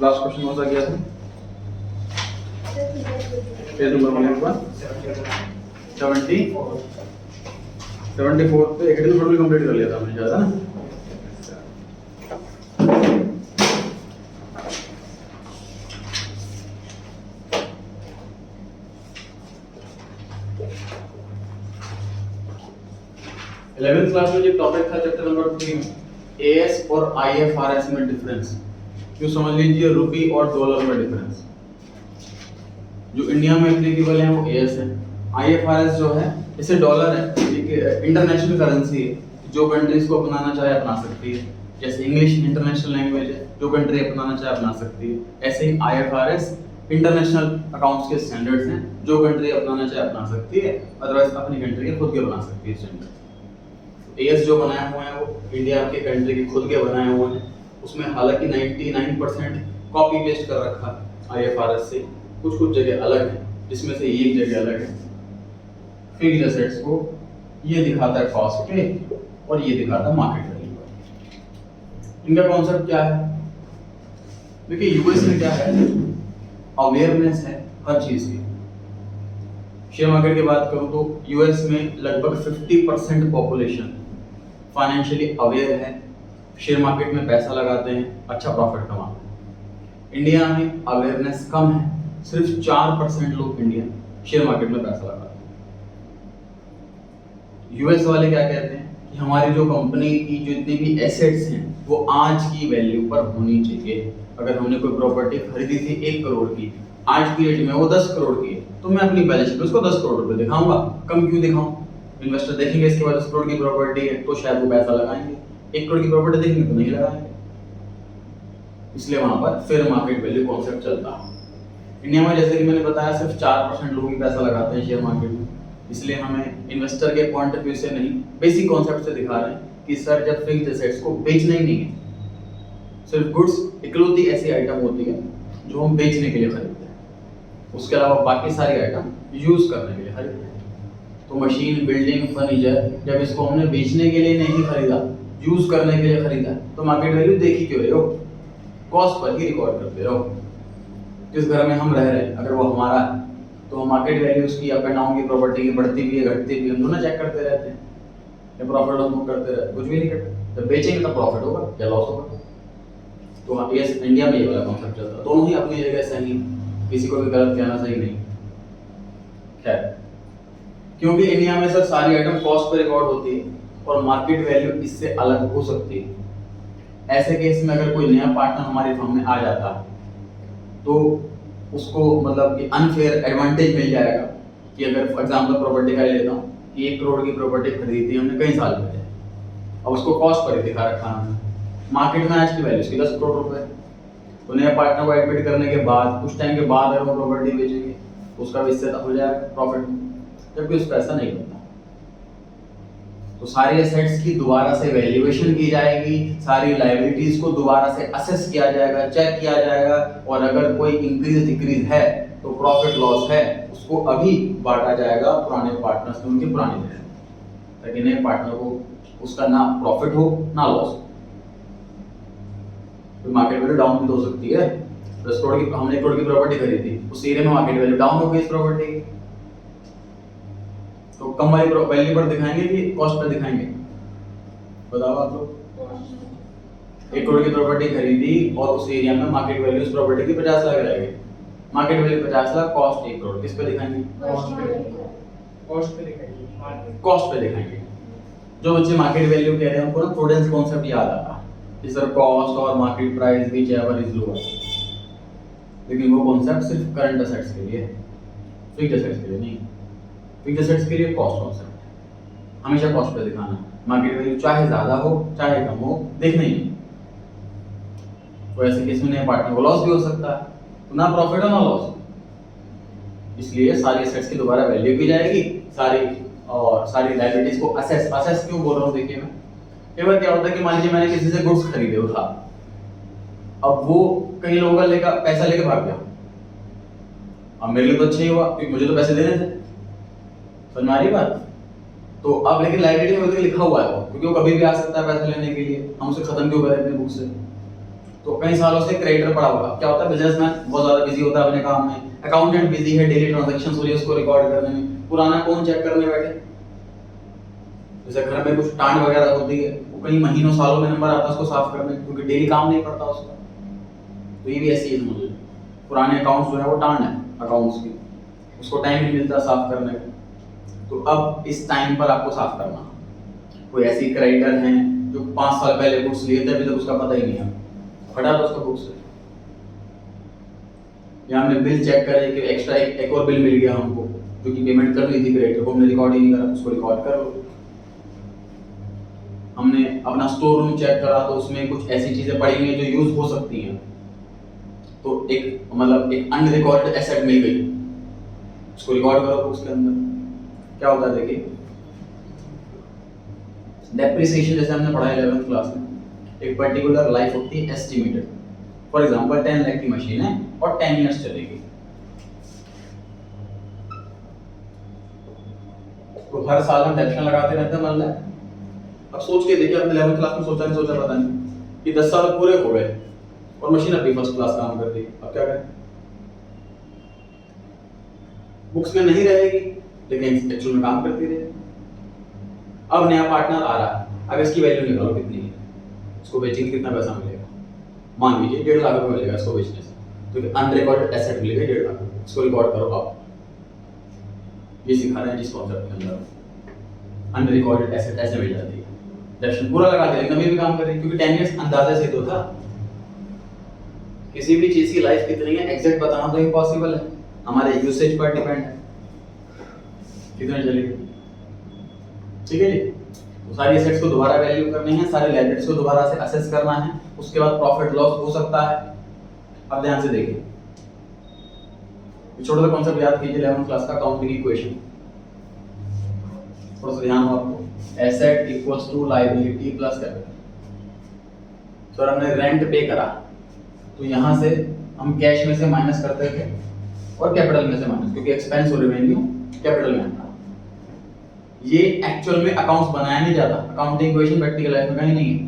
Last question कौन सा किया था? पेज नंबर बोलिए एक बार। 74 पे एकेडमिक टोटल कंप्लीट कर लिया था हमने, शायद है ना? इलेवेंथ क्लास में जो टॉपिक था चैप्टर नंबर 3 एएस और आईएफआरएस में डिफरेंस। क्यों समझ लीजिए रूपी और डॉलर में डिफरेंस। जो इंडिया में एप्लीकेबल है वो एएस है। आईएफआरएस जो है इसे डॉलर है, इंटरनेशनल करेंसी है, जो कंट्रीज को अपनाना चाहे अपना सकती है। जैसे इंग्लिश इंटरनेशनल लैंग्वेज है, जो कंट्री अपनाना चाहे अपना सकती है। ऐसे ही आईएफआरएस इंटरनेशनल अकाउंट्स के स्टैंडर्ड्स हैं, जो कंट्री अपनाना चाहे अपना सकती है, अदरवाइज अपनी कंट्री के खुद के बना सकती है स्टैंडर्ड। एएस जो बनाए हुए हैं वो इंडिया के कंट्री के खुद के बनाए हुए हैं। उसमें हालांकि 99% कॉपी पेस्ट कर रखा आईएफआरएस से, कुछ कुछ जगह अलग है, जिसमें से एक जगह अलग है। फिक्स्ड एसेट्स को ये दिखाता है कॉस्ट पे और ये दिखाता है मार्केट वैल्यू पे। इनका कॉन्सेप्ट क्या है? देखिए यूएस में क्या है, अवेयरनेस है हर चीज की। शेयर मार्केट की बात करूं तो यूएस में लगभग 50% पॉपुलेशन फाइनेंशियली अवेयर है, शेयर मार्केट में पैसा लगाते हैं, अच्छा प्रॉफिट कमाते हैं। इंडिया में अवेयरनेस कम है, सिर्फ 4% लोग इंडिया शेयर मार्केट में पैसा लगाते हैं। यूएस वाले क्या कहते हैं कि हमारी जो कंपनी की जो इतनी भी एसेट्स हैं वो आज की वैल्यू पर होनी चाहिए। अगर हमने कोई प्रॉपर्टी खरीदी थी 1 करोड़ की, आज की डेट में वो 10 करोड़ की है, तो मैं अपनी बैलेंस शीट में उसको 10 करोड़ रुपए दिखाऊंगा। कम क्यों दिखाऊं? इन्वेस्टर देखेंगे इसके बाद 10 करोड़ की प्रॉपर्टी है तो शायद वो पैसा लगाएंगे, 1 करोड़ की प्रॉपर्टी देखेंगे तो नहीं लगाएंगे। इसलिए वहां पर फेयर मार्केट वैल्यू कॉन्सेप्ट चलता है। इंडिया में जैसे कि मैंने बताया सिर्फ 4% लोग ही पैसा लगाते हैं शेयर मार्केट में, इसलिए हमें इन्वेस्टर के पॉइंट ऑफ व्यू से नहीं, बेसिक कॉन्सेप्ट से दिखा रहे हैं कि सर जब फिक्स्ड एसेट्स को बेचना ही नहीं है, सिर्फ गुड्स इकलौती ऐसी आइटम होती है जो हम बेचने के लिए खरीदते हैं, उसके अलावा बाकी सारी आइटम यूज करने के लिए खरीदते हैं। तो मशीन, बिल्डिंग, फर्नीचर जब इसको हमने बेचने के लिए नहीं खरीदा, यूज करने के लिए खरीदा, तो मार्केट वैल्यू देख ही क्यों रहे हो? कॉस्ट पर ही रिकॉर्ड करते रहो। जिस घर में हम रह रहे हैं अगर वो हमारा है तो मार्केट वैल्यू उसकी अप एंड डाउन की प्रॉपर्टी की बढ़ती भी है घटती भी है, हम दोनों चेक करते रहते हैं या प्रॉफिट लॉस बुक करते रहते हैं, कुछ भी नहीं करते। जब बेचेंगे तो प्रॉफिट होगा या लॉस होगा। तो ये इंडिया में ये वाला कॉन्सेप्ट चलता है। दोनों ही अपनी जगह सही, किसी को भी गलत कहना सही नहीं। खैर, क्योंकि इंडिया में सर सारी आइटम कॉस्ट पर रिकॉर्ड होती है और मार्केट वैल्यू इससे अलग हो सकती है। ऐसे केस में अगर कोई नया पार्टनर हमारी फर्म में आ जाता है तो उसको मतलब कि अनफेयर एडवांटेज मिल जाएगा कि अगर फॉर एग्जांपल प्रॉपर्टी का लेता हूँ कि 1 करोड़ की प्रॉपर्टी खरीदी थी हमने कई साल पहले, अब उसको कॉस्ट पर ही दिखा रखा हमने, मार्केट में आज की वैल्यू उसकी 10 करोड़ रुपए। तो नया पार्टनर को एडमिट करने के बाद कुछ टाइम के बाद अगर वो प्रॉपर्टी बेचेंगे उसका भी इससे हो जाएगा प्रॉफिट, जबकि उसका ऐसा नहीं होता। तो सारी एसेट्स की दोबारा से वैल्यूएशन की जाएगी, सारी लायबिलिटीज को दोबारा से असेस किया जाएगा, चेक किया जाएगा, और अगर कोई इंक्रीज डिक्रीज है तो प्रॉफिट लॉस है उसको अभी बांटा जाएगा पुराने पार्टनर्स में उनकी पुरानी वैल्यू, ताकि नए पार्टनर को उसका ना प्रॉफिट हो ना लॉस हो। तो मार्केट वैल्यू डाउन भी तो हो सकती है। 10 करोड़ की हमने 1 करोड़ की प्रॉपर्टी खरीदी, उस एरिया में मार्केट वैल्यू डाउन हो गई इस प्रॉपर्टी की, तो कम वाली वैल्यू पर दिखाएंगे कि कॉस्ट पर दिखाएंगे? बताओ आप लोग। 1 करोड़ की प्रॉपर्टी खरीदी और उस एरिया में मार्केट वैल्यू उस प्रॉपर्टी की 50 लाख रहेगी, market value 50 lakh, cost 1 crore, किस पे दिखाएंगे? कॉस्ट पे दिखाएंगे। जो बच्चे मार्केट वैल्यू कह रहे हैं उनको ना प्रूडेंस कॉन्सेप्ट याद आता है कि सर कॉस्ट और market price which ever is lower, लेकिन वो कॉन्सेप्ट सिर्फ करंट एसेट्स के लिए, फिक्स्ड एसेट्स के लिए नहीं। फिक्स्ड एसेट्स के लिए कॉस्ट कॉन्सेप्ट हमेशा कॉस्ट पे दिखाना, मार्केट वैल्यू चाहे ज्यादा हो चाहे कम हो देखना ही नहीं। तो ऐसे केस में नए पार्टनर को लॉस भी हो सकता है, तो ना प्रॉफिट हो ना लॉस, इसलिए सारी एसेट्स की दोबारा वैल्यू की जाएगी, सारी लायबिलिटीज को असेस क्यों बोल रहा हूँ? देखिए मैं कई बार क्या होता है कि मान लीजिए मैंने किसी से गुड्स खरीदे उठा, अब वो कई लोगों का लेकर पैसा लेके भाग गया, अब मेरे लिए तो अच्छा ही हुआ क्योंकि मुझे तो पैसे देने थे, समझ में आ रही बात? तो अब लेकिन लायबिलिटी में लिखा हुआ है वो, क्योंकि वो कभी भी आ सकता है पैसा लेने के लिए, हम उसे खत्म क्यों करें अपनी बुक से? तो कई सालों से क्रेडिटर पड़ा होगा। क्या होता है, बिजनेसमैन बहुत ज्यादा बिजी होता है अपने काम में, अकाउंटेंट बिजी है डेली ट्रांजैक्शंस हो रही है उसको रिकॉर्ड करने में, पुराना कौन चेक करने बैठे। जैसे घर में कुछ टांड वगैरह होती है, वो कई महीनों सालों में नंबर आता है उसको साफ करने, क्योंकि डेली काम नहीं पड़ता उसका। तो ये भी ऐसी चीज मुझे, पुराने अकाउंट्स जो है वो टांड है अकाउंट्स की, उसको टाइम नहीं मिलता साफ करने का। तो अब इस टाइम पर आपको साफ करना। कोई ऐसी क्रेडिटर हैं जो 5 साल पहले बुक्स लिए थे, अभी तक उसका पता ही नहीं है, फटा दो उसका बुक्स। या हमने बिल चेक करे कि एक्स्ट्रा एक और बिल मिल गया हमको, जो कि पेमेंट करनी थी क्रेडिटर को, हमने रिकॉर्ड ही नहीं करा, उसको रिकॉर्ड कर लो। हमने अपना स्टोर रूम चेक करा तो उसमें कुछ ऐसी चीजें पड़ी हुई हैं जो यूज हो सकती हैं, तो एक मतलब एक अनरिकॉर्डेड एसेट मिल गई, उसको रिकॉर्ड करो बुक्स के अंदर। क्या होता है देखिए, डेप्रिसिएशन जैसे हमने पढ़ा 11th क्लास में, एक पर्टिकुलर लाइफ होती है एस्टिमेटेड। फॉर एग्जांपल 10 लाख की मशीन है और 10 इयर्स चलेगी, तो हर साल हम डेप्शन लगाते रहते हैं मतलब। अब सोच के देखिए, आपने 11th क्लास में सोचा नहीं सोचा पता नहीं कि 10 साल पूरे हो गए और मशीन अभी फर्स्ट क्लास काम कर रही है, अब क्या करें। बुक्स में नहीं रहेगी लेकिन एक्चुअल में काम करती रहेगी। अब नया पार्टनर आ रहा है, अब इसकी वैल्यू निकालो कितनी है, इसको बेचेंगे कितना पैसा मिलेगा, मान लीजिए 1.5 लाख रुपए मिलेगा इसको बेचने से, तो अनरिकॉर्डेड एसेट मिलेगा 1.5 लाख, इसको रिकॉर्ड करो आप। ये सिखा रहे हैं जिस कॉन्सेप्ट के अंदर अनरिकॉर्डेड एसेट ऐसे मिल जाती है, डेप्शन पूरा लगा दे लेकिन अभी भी काम कर रही है, क्योंकि 10 इयर्स अंदाजे से तो था। किसी भी चीज की लाइफ कितनी है एग्जैक्ट बताना तो इम्पॉसिबल है, हमारे यूसेज पर डिपेंड है कितने चलेगी। ठीक है जी, तो सारी एसेट्स को दोबारा वैल्यू करनी है, सारे लायबिलिटीज को दोबारा से असेस करना है, उसके बाद प्रॉफिट लॉस हो सकता है। अब ध्यान से देखिए, छोटा सा कॉन्सेप्ट याद कीजिए 11th क्लास का, अकाउंटिंग इक्वेशन, थोड़ा सा ध्यान हो आपको। Asset equals to liability plus capital. Sir हमने रेंट पे करा तो यहां से हम कैश में से माइनस करते थे और कैपिटल में से माइनस, क्योंकि एक्सपेंस और रेवेन्यू कैपिटल में आता है। ये एक्चुअल में अकाउंट्स बनाया नहीं जाता, अकाउंटिंग इक्वेशन प्रैक्टिकल लाइफ में कहीं नहीं है।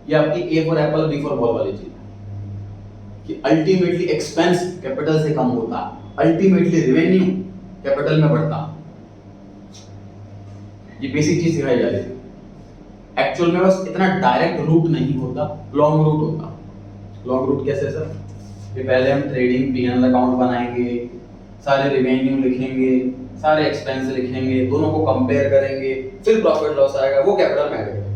ये आपकी A for apple B for ball वाली चीज है कि अल्टीमेटली एक्सपेंस कैपिटल से कम होता, अल्टीमेटली रेवेन्यू कैपिटल में बढ़ता। ये बेसिक चीज सिखाई जा रही है। एक्चुअल में बस इतना डायरेक्ट रूट नहीं होता, लॉन्ग रूट होता। लॉन्ग रूट कैसे सर, कि पहले हम ट्रेडिंग पी&एल अकाउंट बनाएंगे, सारे रेवेन्यू लिखेंगे, सारे एक्सपेंस लिखेंगे, दोनों को कंपेयर करेंगे, फिर प्रॉफिट लॉस आएगा, वो कैपिटल में ऐड करेंगे।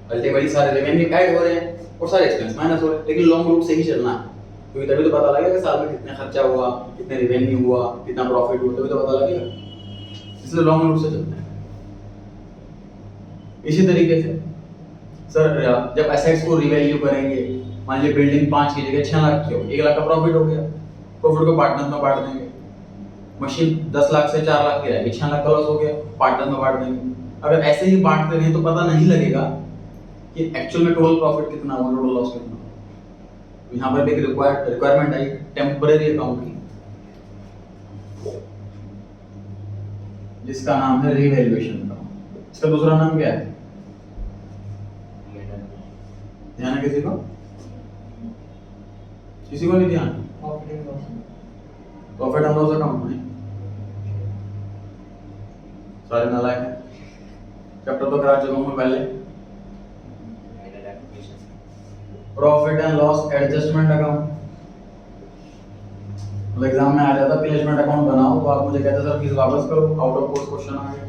अल्टीमेटली सारे रेवेन्यू ऐड हो रहे हैं और सारे एक्सपेंस माइनस हो रहे हैं, लेकिन लॉन्ग रूट से ही चलना है, क्योंकि तभी तो पता लगेगा कि साल में कितना खर्चा हुआ, कितने रेवेन्यू हुआ, कितना प्रॉफिट हुआ, तभी तो पता लगेगा। इसलिए लॉन्ग रूट से चलते हैं। इसी तरीके से सर जब एसेट्स को रिवैल्यू करेंगे, मान लीजिए बिल्डिंग 5 की जगह 6 लाख की हो, 1 लाख का प्रॉफिट हो गया, प्रॉफिट को पार्टनर में बांट देंगे। मशीन 10 लाख से 4 लाख की रहेगी, 6 लाख का लॉस हो गया, पार्टनर में बांट देंगे। अगर ऐसे ही बांटते रहे तो पता नहीं लगेगा कि एक्चुअल में टोटल प्रॉफिट कितना हुआ, टोटल लॉस कितना हुआ। यहाँ पर भी एक रिक्वायरमेंट आई टेम्परेरी अकाउंट की, जिसका नाम है रिवैल्यूएशन का। इसका दूसरा नाम क्या है, ध्यान है किसी को? किसी को नहीं ध्यान? प्रॉफिट एंड लॉस अकाउंट में सारे नालायक हैं। चैप्टर तो करा चुका हूं मैं पहले। Profit and loss adjustment account, मतलब एग्जाम में आ जाता प्लेसमेंट अकाउंट बनाओ, तो आप मुझे कहते सर फीस वापस करो, आउट ऑफ कोर्स क्वेश्चन आ गया।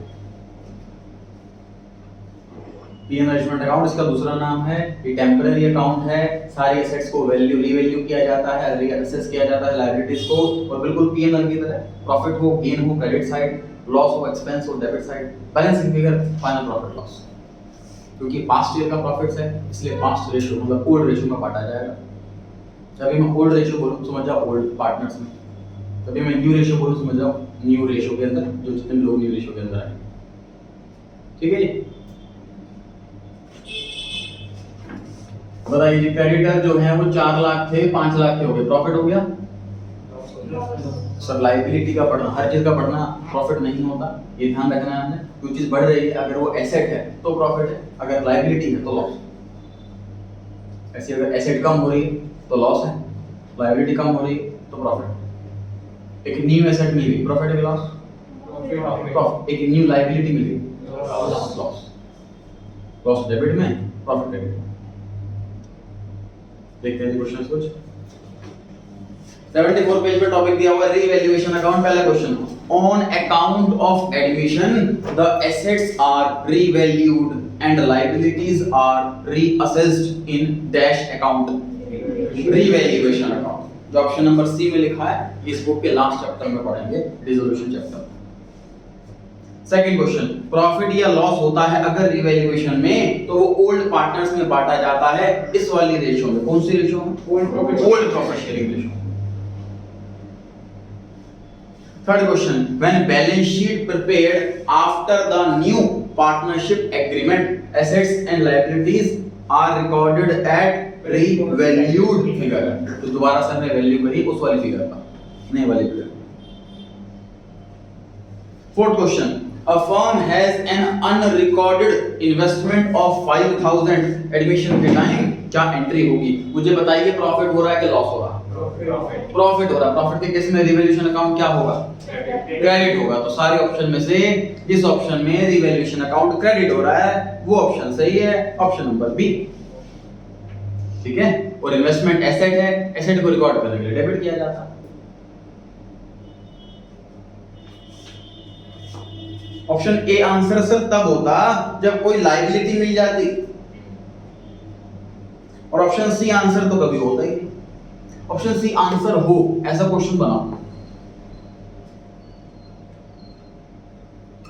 पी&एल मैनेजमेंट अकाउंट, इसका दूसरा नाम है, ये टेम्पररी अकाउंट है। सारी एसेट्स को वैल्यू रीवैल्यू किया जाता है, रीअसेस किया जाता है लायबिलिटीज को, और बिल्कुल पी&एल की तरह प्रॉफिट हो, गेन हो क्रेडिट साइड, लॉस हो एक्सपेंस हो debit side, balancing figure, final profit loss. क्योंकि पास्ट ईयर का प्रॉफिट्स है इसलिए पास्ट रेशियो मतलब ओल्ड रेशियो में बांटा जाएगा। जब मैं ओल्ड रेशियो बोलूं समझ जाओ ओल्ड पार्टनर्स में, तभी मैं न्यू रेशियो बोलूं समझ जाओ न्यू रेशियो के अंदर, जो जितने लोग न्यू रेशियो के अंदर आए। ठीक है जी, बताइए जी, क्रेडिटर जो है वो 4 लाख थे, 5 लाख के हो गए, प्रॉफिट हो गया सर। लायबिलिटी का बढ़ना, हर चीज का बढ़ना प्रॉफिट नहीं होता, ये ध्यान रखना है हमने। कोई चीज बढ़ रही है, अगर वो एसेट है तो प्रॉफिट है, अगर लायबिलिटी है तो लॉस। ऐसे अगर एसेट कम हो रही है तो लॉस है, लायबिलिटी कम हो रही है तो प्रॉफिट। एक न्यू एसेट मिल गई, प्रॉफिट है लॉस? प्रॉफिट। एक न्यू लायबिलिटी मिल गई, लॉस। लॉस डेबिट में, प्रॉफिट डेबिट में। देखते हैं क्वेश्चन कुछ। 74 पेज पे टॉपिक दिया हुआ है रीवैल्यूएशन अकाउंट। पहला question, on account of admission the assets are revalued and liabilities are reassessed in dash account. Revaluation account जो ऑप्शन नंबर सी में लिखा है, इस बुक के लास्ट चैप्टर में पढ़ेंगे, resolution chapter. Second question, profit या लॉस होता है अगर रिवैल्यूएशन में तो वो ओल्ड पार्टनर्स में बांटा जाता है इस वाली रेशियो में। कौन सी रेशियो में? Old profit sharing ratio. Third question, when balance sheet prepared after the new partnership agreement assets and liabilities are recorded at revalued figure. तो दोबारा से हमने वैल्यू करी उस वाली फिगर का, नहीं वाली figure. Fourth question, a firm has an unrecorded investment of 5000 admission के टाइम, क्या एंट्री होगी? मुझे बताइए प्रॉफिट हो रहा है कि लॉस हो रहा है? प्रॉफिट हो रहा है। प्रॉफिट के केस में रिवैल्यूएशन अकाउंट क्या होगा? क्रेडिट होगा। तो सारे ऑप्शन में से जिस ऑप्शन में रिवैल्यूएशन अकाउंट क्रेडिट हो रहा है वो ऑप्शन सही है, ऑप्शन नंबर बी। ठीक है। और इन्वेस्टमेंट एसेट है, एसेट को रिकॉर्ड करने के लिए डेबिट किया जाता है। ऑप्शन ए आंसर सर तब होता जब कोई लायबिलिटी मिल जाती, और ऑप्शन सी आंसर तो कभी होता ही नहीं। ऑप्शन सी आंसर हो ऐसा क्वेश्चन बनाओ,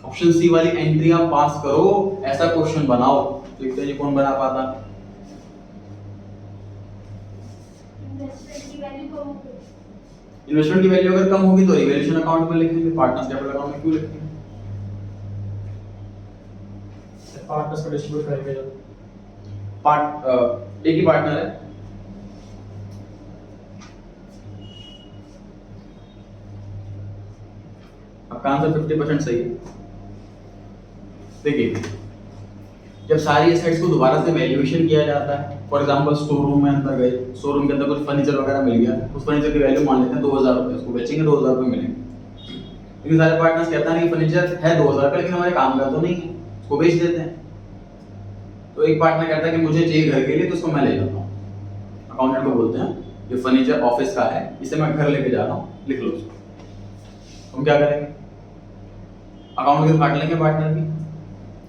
ऑप्शन सी वाली एंट्री आप पास करो, ऐसा क्वेश्चन बनाओ। देखते हैं जी कौन बना पाता। इन्वेस्टमेंट की वैल्यू अगर कम होगी तो रिवैल्यूएशन अकाउंट में लिखेंगे, पार्टनर्स कैपिटल अकाउंट में क्यों लिखेंगे? पार्टनर्स को डिस्ट्रीब्यूट करेंगे जब एक ही पार्टनर है, आपका आंसर 50% सही है। देखिए जब सारी एसेट्स को दोबारा से वैल्यूएशन किया जाता है, फॉर एग्जांपल स्टोर रूम में अंदर गए, स्टोर रूम के अंदर कुछ फर्नीचर वगैरह मिल गया, उस फर्नीचर की वैल्यू मान लेते हैं 2000 रुपए, उसको बेचेंगे 2000 रुपए मिलेंगे। लेकिन सारे पार्टनर्स कहता है कि फर्नीचर है 2000 का लेकिन हमारे काम का तो नहीं है, उसको बेच देते हैं। तो एक पार्टनर कहता है कि मुझे चाहिए घर के लिए, तो उसको मैं ले जाता हूँ, अकाउंटेंट को बोलते हैं ये फर्नीचर ऑफिस का है, इसे मैं घर लेके जा रहा हूँ, लिख लो उसको। हम क्या करेंगे? अकाउंट के काट लेंगे पार्टनर की,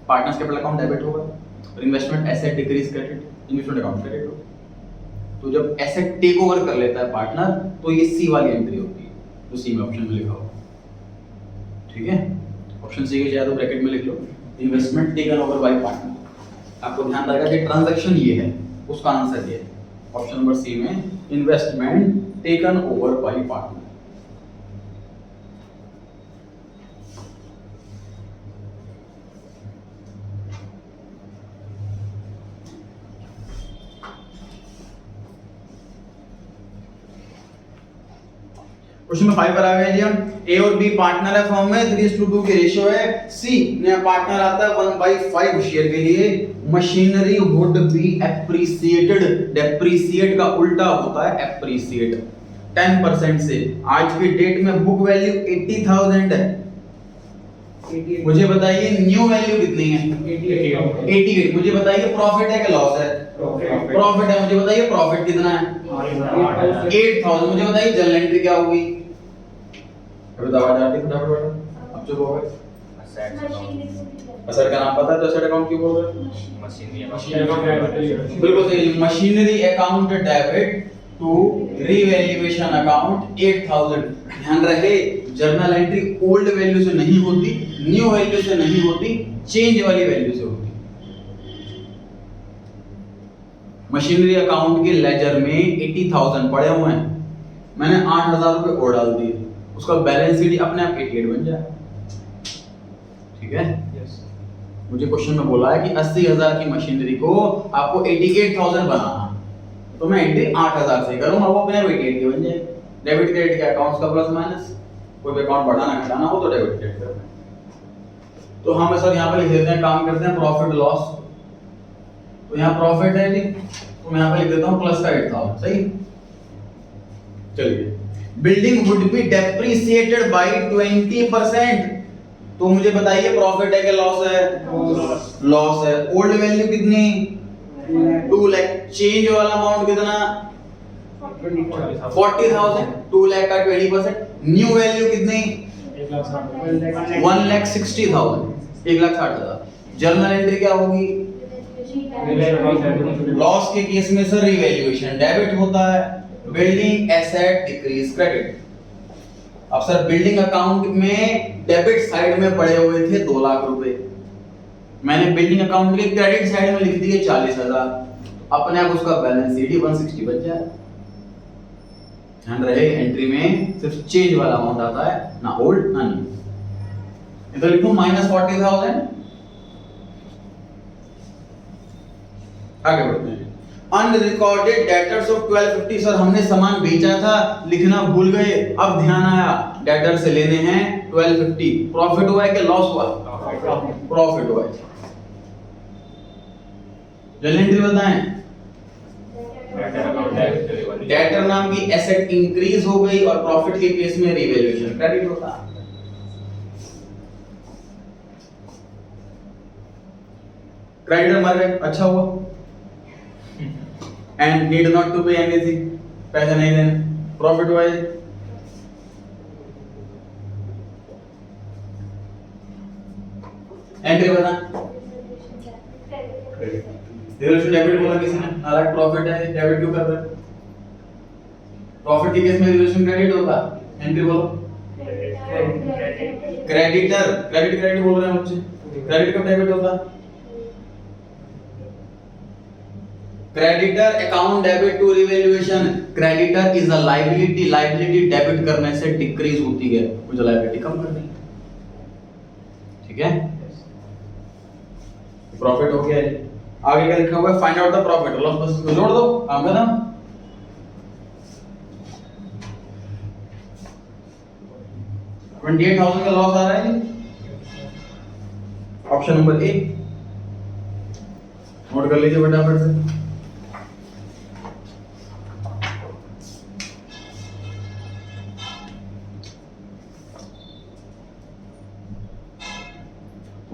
पार्टनर्स कैपिटल अकाउंट डेबिट होगा और investment asset decrease credit, investment account credit होगा। तो जब एसेट टेक ओवर कर लेता है पार्टनर तो ये सी वाली एंट्री होती है, जो सी में ऑप्शन में लिखा होगा। ठीक है, ऑप्शन सी के चाहे तो ब्रैकेट में लिख लो, investment taken over by partner. आपको ध्यान रहेगा कि ट्रांजैक्शन ये है, उसका आंसर ये है, ऑप्शन नंबर सी में investment taken over by partner. Question में 5 पर आ गए जी हम। ए और बी पार्टनर है फर्म में, 3:2 की रेशियो है। सी नया पार्टनर आता है 1/5 शेयर के लिए। Machinery would be appreciated, depreciate का उल्टा होता है एप्रिसिएट, 10% से। आज की डेट में बुक वैल्यू 80,000 है। मुझे बताइए न्यू वैल्यू कितनी है? 88। मुझे बताइए प्रॉफिट है कि लॉस है? प्रॉफिट है। मुझे बताइए प्रॉफिट कितना है? 8,000। मुझे बताइए जर्नल एंट्री क्या होगी? अभी दवा जाती है फटाफट, अब चुप हो गए। असर का नाम पता है तो असर अकाउंट क्यों बोल रहे? मशीनरी अकाउंट बिल्कुल सही। Machinery account debit to revaluation account 8000। ध्यान रहे जर्नल एंट्री ओल्ड वैल्यू से नहीं होती, न्यू वैल्यू से नहीं होती, चेंज वाली वैल्यू से होती। मशीनरी अकाउंट के लेजर में 80,000 पड़े हुए हैं, मैंने 8,000 रुपए और डाल दिए, उसका बैलेंस शीट अपने आप 88 बन जाए। ठीक है, मुझे क्वेश्चन में बोला है कि 80,000 की मशीनरी को आपको 88,000 बनाना, तो मैं एंट्री 8,000 से करूंगा, वो अपने आप 88 बन जाए। डेबिट क्रेडिट के अकाउंट्स का प्लस माइनस, कोई भी अकाउंट बढ़ाना घटाना हो तो डेबिट क्रेडिट करना है। तो हम सर यहाँ पे लिख देते हैं, काम करते हैं प्रॉफिट लॉस। तो यहाँ प्रॉफिट है जी तो मैं यहाँ पे लिख देता हूँ प्लस का 8,000, सही। चलिए, building would be depreciated by 20%। तो मुझे बताइए प्रॉफिट है कि लॉस है? लॉस है। ओल्ड वैल्यू कितनी? 2 लाख। चेंज वाला अमाउंट कितना? 40,000। 2 लाख का 20%। न्यू वैल्यू कितनी? 1,60,000। 1,60,000। जर्नल एंट्री क्या होगी? लॉस के केस में सर रिवैल्यूएशन डेबिट होता है। Building asset decrease credit. अब सर बिल्डिंग अकाउंट में डेबिट साइड में पड़े हुए थे 2 लाख रुपए, मैंने बिल्डिंग अकाउंट के क्रेडिट साइड में लिख दिए 40,000, अपने आप उसका बैलेंस शीट ही 160 बच जाए। ध्यान रहे एंट्री में सिर्फ चेंज वाला अमाउंट आता है, ना ओल्ड ना न्यू। इधर लिखूं -40,000। आगे बढ़ते हैं। Unrecorded debtors of 1250। सर हमने सामान बेचा था, लिखना भूल गए, अब ध्यान आया डेटर से लेने हैं 1250। प्रॉफिट हुआ है कि लॉस हुआ? प्रॉफिट हुआ है। जल्दी एंट्री बताएं। डेटर नाम की एसेट इंक्रीज हो गई और प्रॉफिट के केस में रिवैल्यूएशन क्रेडिट होता। क्रेडिटर मर गए, अच्छा हुआ। And need not to pay anything, पैसे नहीं देने, प्रॉफिट हुआ है। एंट्री बता। रिवैल्यूएशन डेबिट बोला किसी ने, नालायक प्रॉफिट है, डेबिट क्यों कर रहे हैं? प्रॉफिट के केस में रिवैल्यूएशन क्रेडिट होगा। एंट्री बोलो। क्रेडिटर, क्रेडिट बोल रहे हैं बच्चे, क्रेडिट कब डेबिट होता? Creditor account debit to revaluation. Creditor is a liability, liability debit करने से डिक्रीज होती है, मुझे लायबिलिटी कम करनी है, ठीक है। प्रॉफिट हो गया। आगे क्या लिखा हुआ है? Find out the profit, loss बस इसको जोड़ दो, काम खत्म। $28,000 का लॉस आ रहा है, ऑप्शन नंबर ए। नोट कर लीजिए फटाफट से।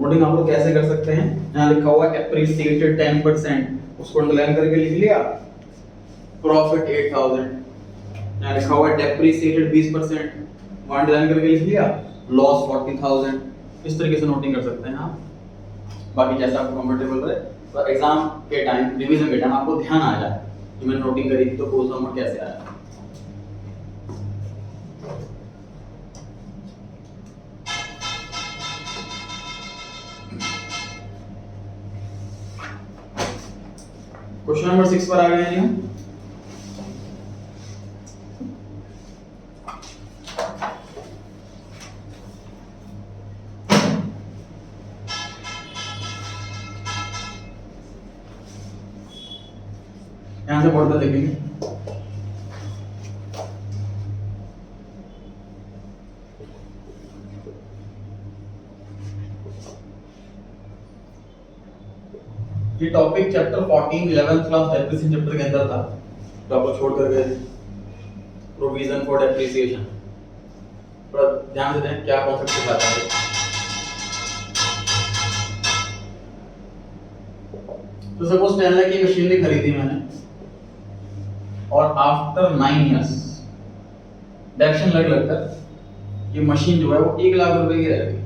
नोटिंग आप लोग कैसे कर सकते हैं? यहाँ लिखा हुआ है एप्रिसिएटेड 10%, उसको अंडरलाइन करके लिख लिया। प्रॉफिट 8,000। यहाँ लिखा हुआ है डेप्रिसिएटेड 20%, वहां अंडरलाइन करके लिख लिया। लॉस 40,000। इस तरीके से नोटिंग कर सकते हैं आप। बाकी जैसा आपको कंफर्टेबल रहे, तो एग्जाम के टाइम, रिवीजन के टाइम आपको ध्यान आ जाए कि मैंने नोटिंग करी थी तो कोर्स नंबर कैसे आया। क्वेश्चन नंबर 6 पर आ गए हैं हम। यहां से पढ़ते देखेंगे। ये topic chapter 14 11th class depreciation chapter के अंदर था, जो आप लोग छोड़ कर गए थे, प्रोविजन फॉर डेप्रिसिएशन। थोड़ा ध्यान से देखें क्या कॉन्सेप्ट सिखाता है। तो सपोज 10 लाख की मशीनरी खरीदी मैंने और आफ्टर 9 इयर्स डेप्शन लगकर ये मशीन जो है वो 1 लाख रुपए की रह गई।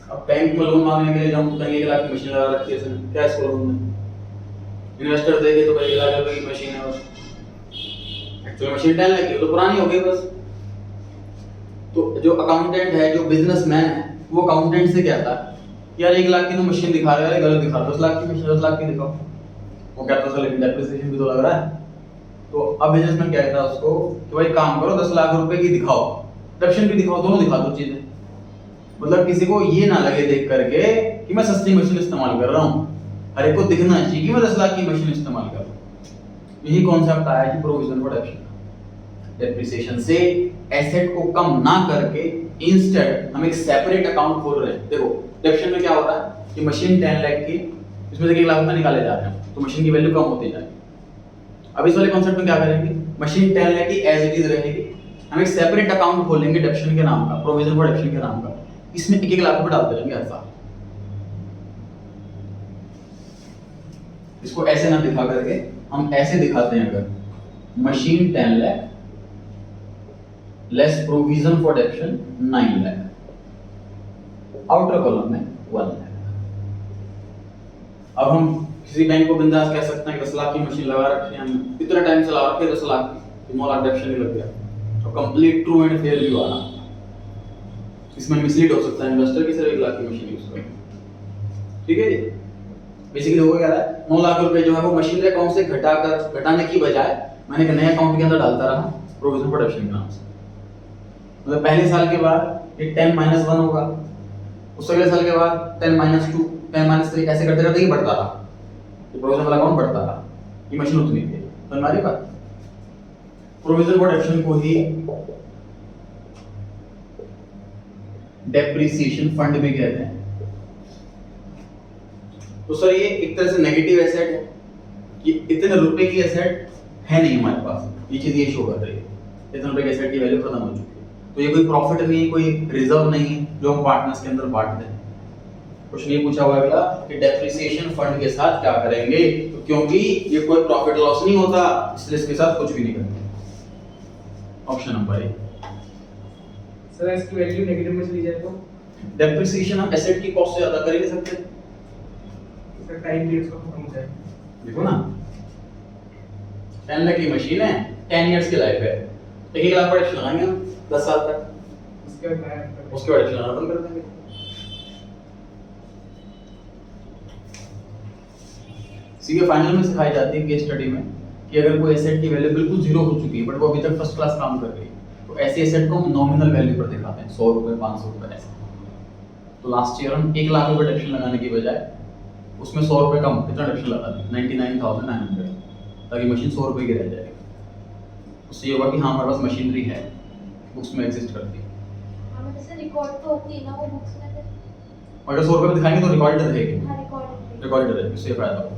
अब बैंक में लोन मांगने के लिए जाऊं तो कहीं 1 लाख की मशीन लगा रखी है इसने, क्या इसको लोन दें? इन्वेस्टर देंगे तो भाई 1 लाख रुपए की मशीन है, बस एक्चुअली मशीन 10 लाख की तो पुरानी हो गई बस। तो जो अकाउंटेंट है, जो बिजनेसमैन है, वो अकाउंटेंट से कहता है यार 1 लाख की तो मशीन दिखा रहे हो, गलत दिखा रहे हो, 10 लाख की मशीन 10 लाख की दिखाओ। वो कहता है लेकिन डेप्रिसिएशन भी तो लग रहा है। तो अब बिजनेसमैन कहता है उसको कि भाई काम करो 10 लाख रुपए की दिखाओ, डेप्शन भी दिखाओ, दोनों दिखा दो चीजें। मतलब किसी को ये ना लगे देख करके कि मैं सस्ती मशीन इस्तेमाल कर रहा हूँ, हर एक को दिखना चाहिए कि मैं 10 लाख की मशीन इस्तेमाल कर रहा हूँ। यही कॉन्सेप्ट आया कि प्रोविजन फॉर डेप्रिसिएशन से एसेट को कम ना करके इंस्टेड हम एक सेपरेट अकाउंट खोल रहे हैं। देखो डेप्शन में क्या हो रहा है कि मशीन 10 लाख की इसमें से 1 लाख रुपए निकाले जा रहे हैं तो मशीन की वैल्यू कम होती जाएगी। अब इस वाले कॉन्सेप्ट में क्या करेंगे, मशीन 10 लाख की एज इट इज रहेगी, हम एक सेपरेट अकाउंट खोलेंगे डेप्शन के नाम का, प्रोविजन फॉर डेप्शन के नाम का, इसमें 1 लाख रुपए डालते रहेंगे हर साल। इसको ऐसे ना दिखा करके हम ऐसे दिखाते हैं, अगर machine 10 lakh less provision for डेप्शन 9 lakh, outer column में 1 लाख। अब हम किसी बैंक को बिंदास कह सकते हैं कि 10 लाख की मशीन लगा रखी है, हम इतना टाइम से लगा रखे 10 लाख की, 9 लाख डेप्शन ही लग गया, तो complete true and fair view आ रहा। इसमें मिसलीड हो सकता है इन्वेस्टर की सिर्फ 1 लाख की मशीन यूज करें। ठीक है जी, बेसिकली होगा क्या है, 9 लाख रुपए जो है वो मशीनरी अकाउंट से घटाने की बजाय मैंने एक नए अकाउंट के अंदर डालता रहा, प्रोविजन फॉर डेप्शन के नाम से। मतलब पहले साल के बाद ये 10-1 होगा, उस अगले साल के बाद 10-2, 10-3, ऐसे करते करते ही बढ़ता रहा, ये प्रोविजन वाला अकाउंट बढ़ता रहा, ये मशीन उतनी थी। तो हमारी बात प्रोविजन फॉर डेप्शन को ही डेप्रिसिएशन फंड भी कहते हैं। तो सर ये एक तरह से नेगेटिव एसेट है, कि इतने रुपए की एसेट है नहीं हमारे पास, ये चीज ये शो कर रही है, इतने रुपए की एसेट की वैल्यू खत्म हो चुकी है। तो ये कोई प्रॉफिट नहीं है, कोई रिजर्व नहीं है जो हम पार्टनर्स के अंदर बांट दें। क्वेश्चन ये पूछा हुआ अगला कि डेप्रिसिएशन फंड के साथ क्या करेंगे, तो क्योंकि ये कोई प्रॉफिट लॉस नहीं होता इसलिए इसके साथ कुछ भी नहीं करेंगे। Option number A. सर इसकी वैल्यू नेगेटिव में चली जाए तो डेप्रिसिएशन हम एसेट की कॉस्ट से ज्यादा कर ही नहीं सकते। सर टाइम पीरियड को खत्म हो जाए, देखो ना 10 लाख की मशीन है, 10 इयर्स की लाइफ है, 1 लाख पर चलाएंगे हम 10 साल तक, उसके बाद टाइम उसके बाद चलाना बंद कर देंगे। सीए फाइनल में सिखाई जाती है केस स्टडी में कि अगर कोई एसेट की वैल्यू बिल्कुल जीरो हो चुकी है बट वो अभी तक फर्स्ट क्लास काम कर रही है, तो ऐसे एसेट को हम नॉमिनल वैल्यू पर दिखाते हैं, 100 रुपए, 500 रुपए ऐसे। तो लास्ट ईयर हम 1 लाख रुपए डेप्शन लगाने की बजाय उसमें 100 रुपए कम, कितना डेप्शन लगा दें, 99,900, ताकि मशीन 100 रुपए की रह जाए। उससे ये होगा कि हाँ हमारे पास मशीनरी है, बुक्स में एग्जिस्ट करती है। हमें जैसे रिकॉर्ड तो होती है ना वो बुक्स में, और अगर 100 रुपए में दिखाएंगे तो रिकॉर्डेड रहेगी, हाँ रिकॉर्ड रिकॉर्डेड रहेगी, उससे फायदा होगा।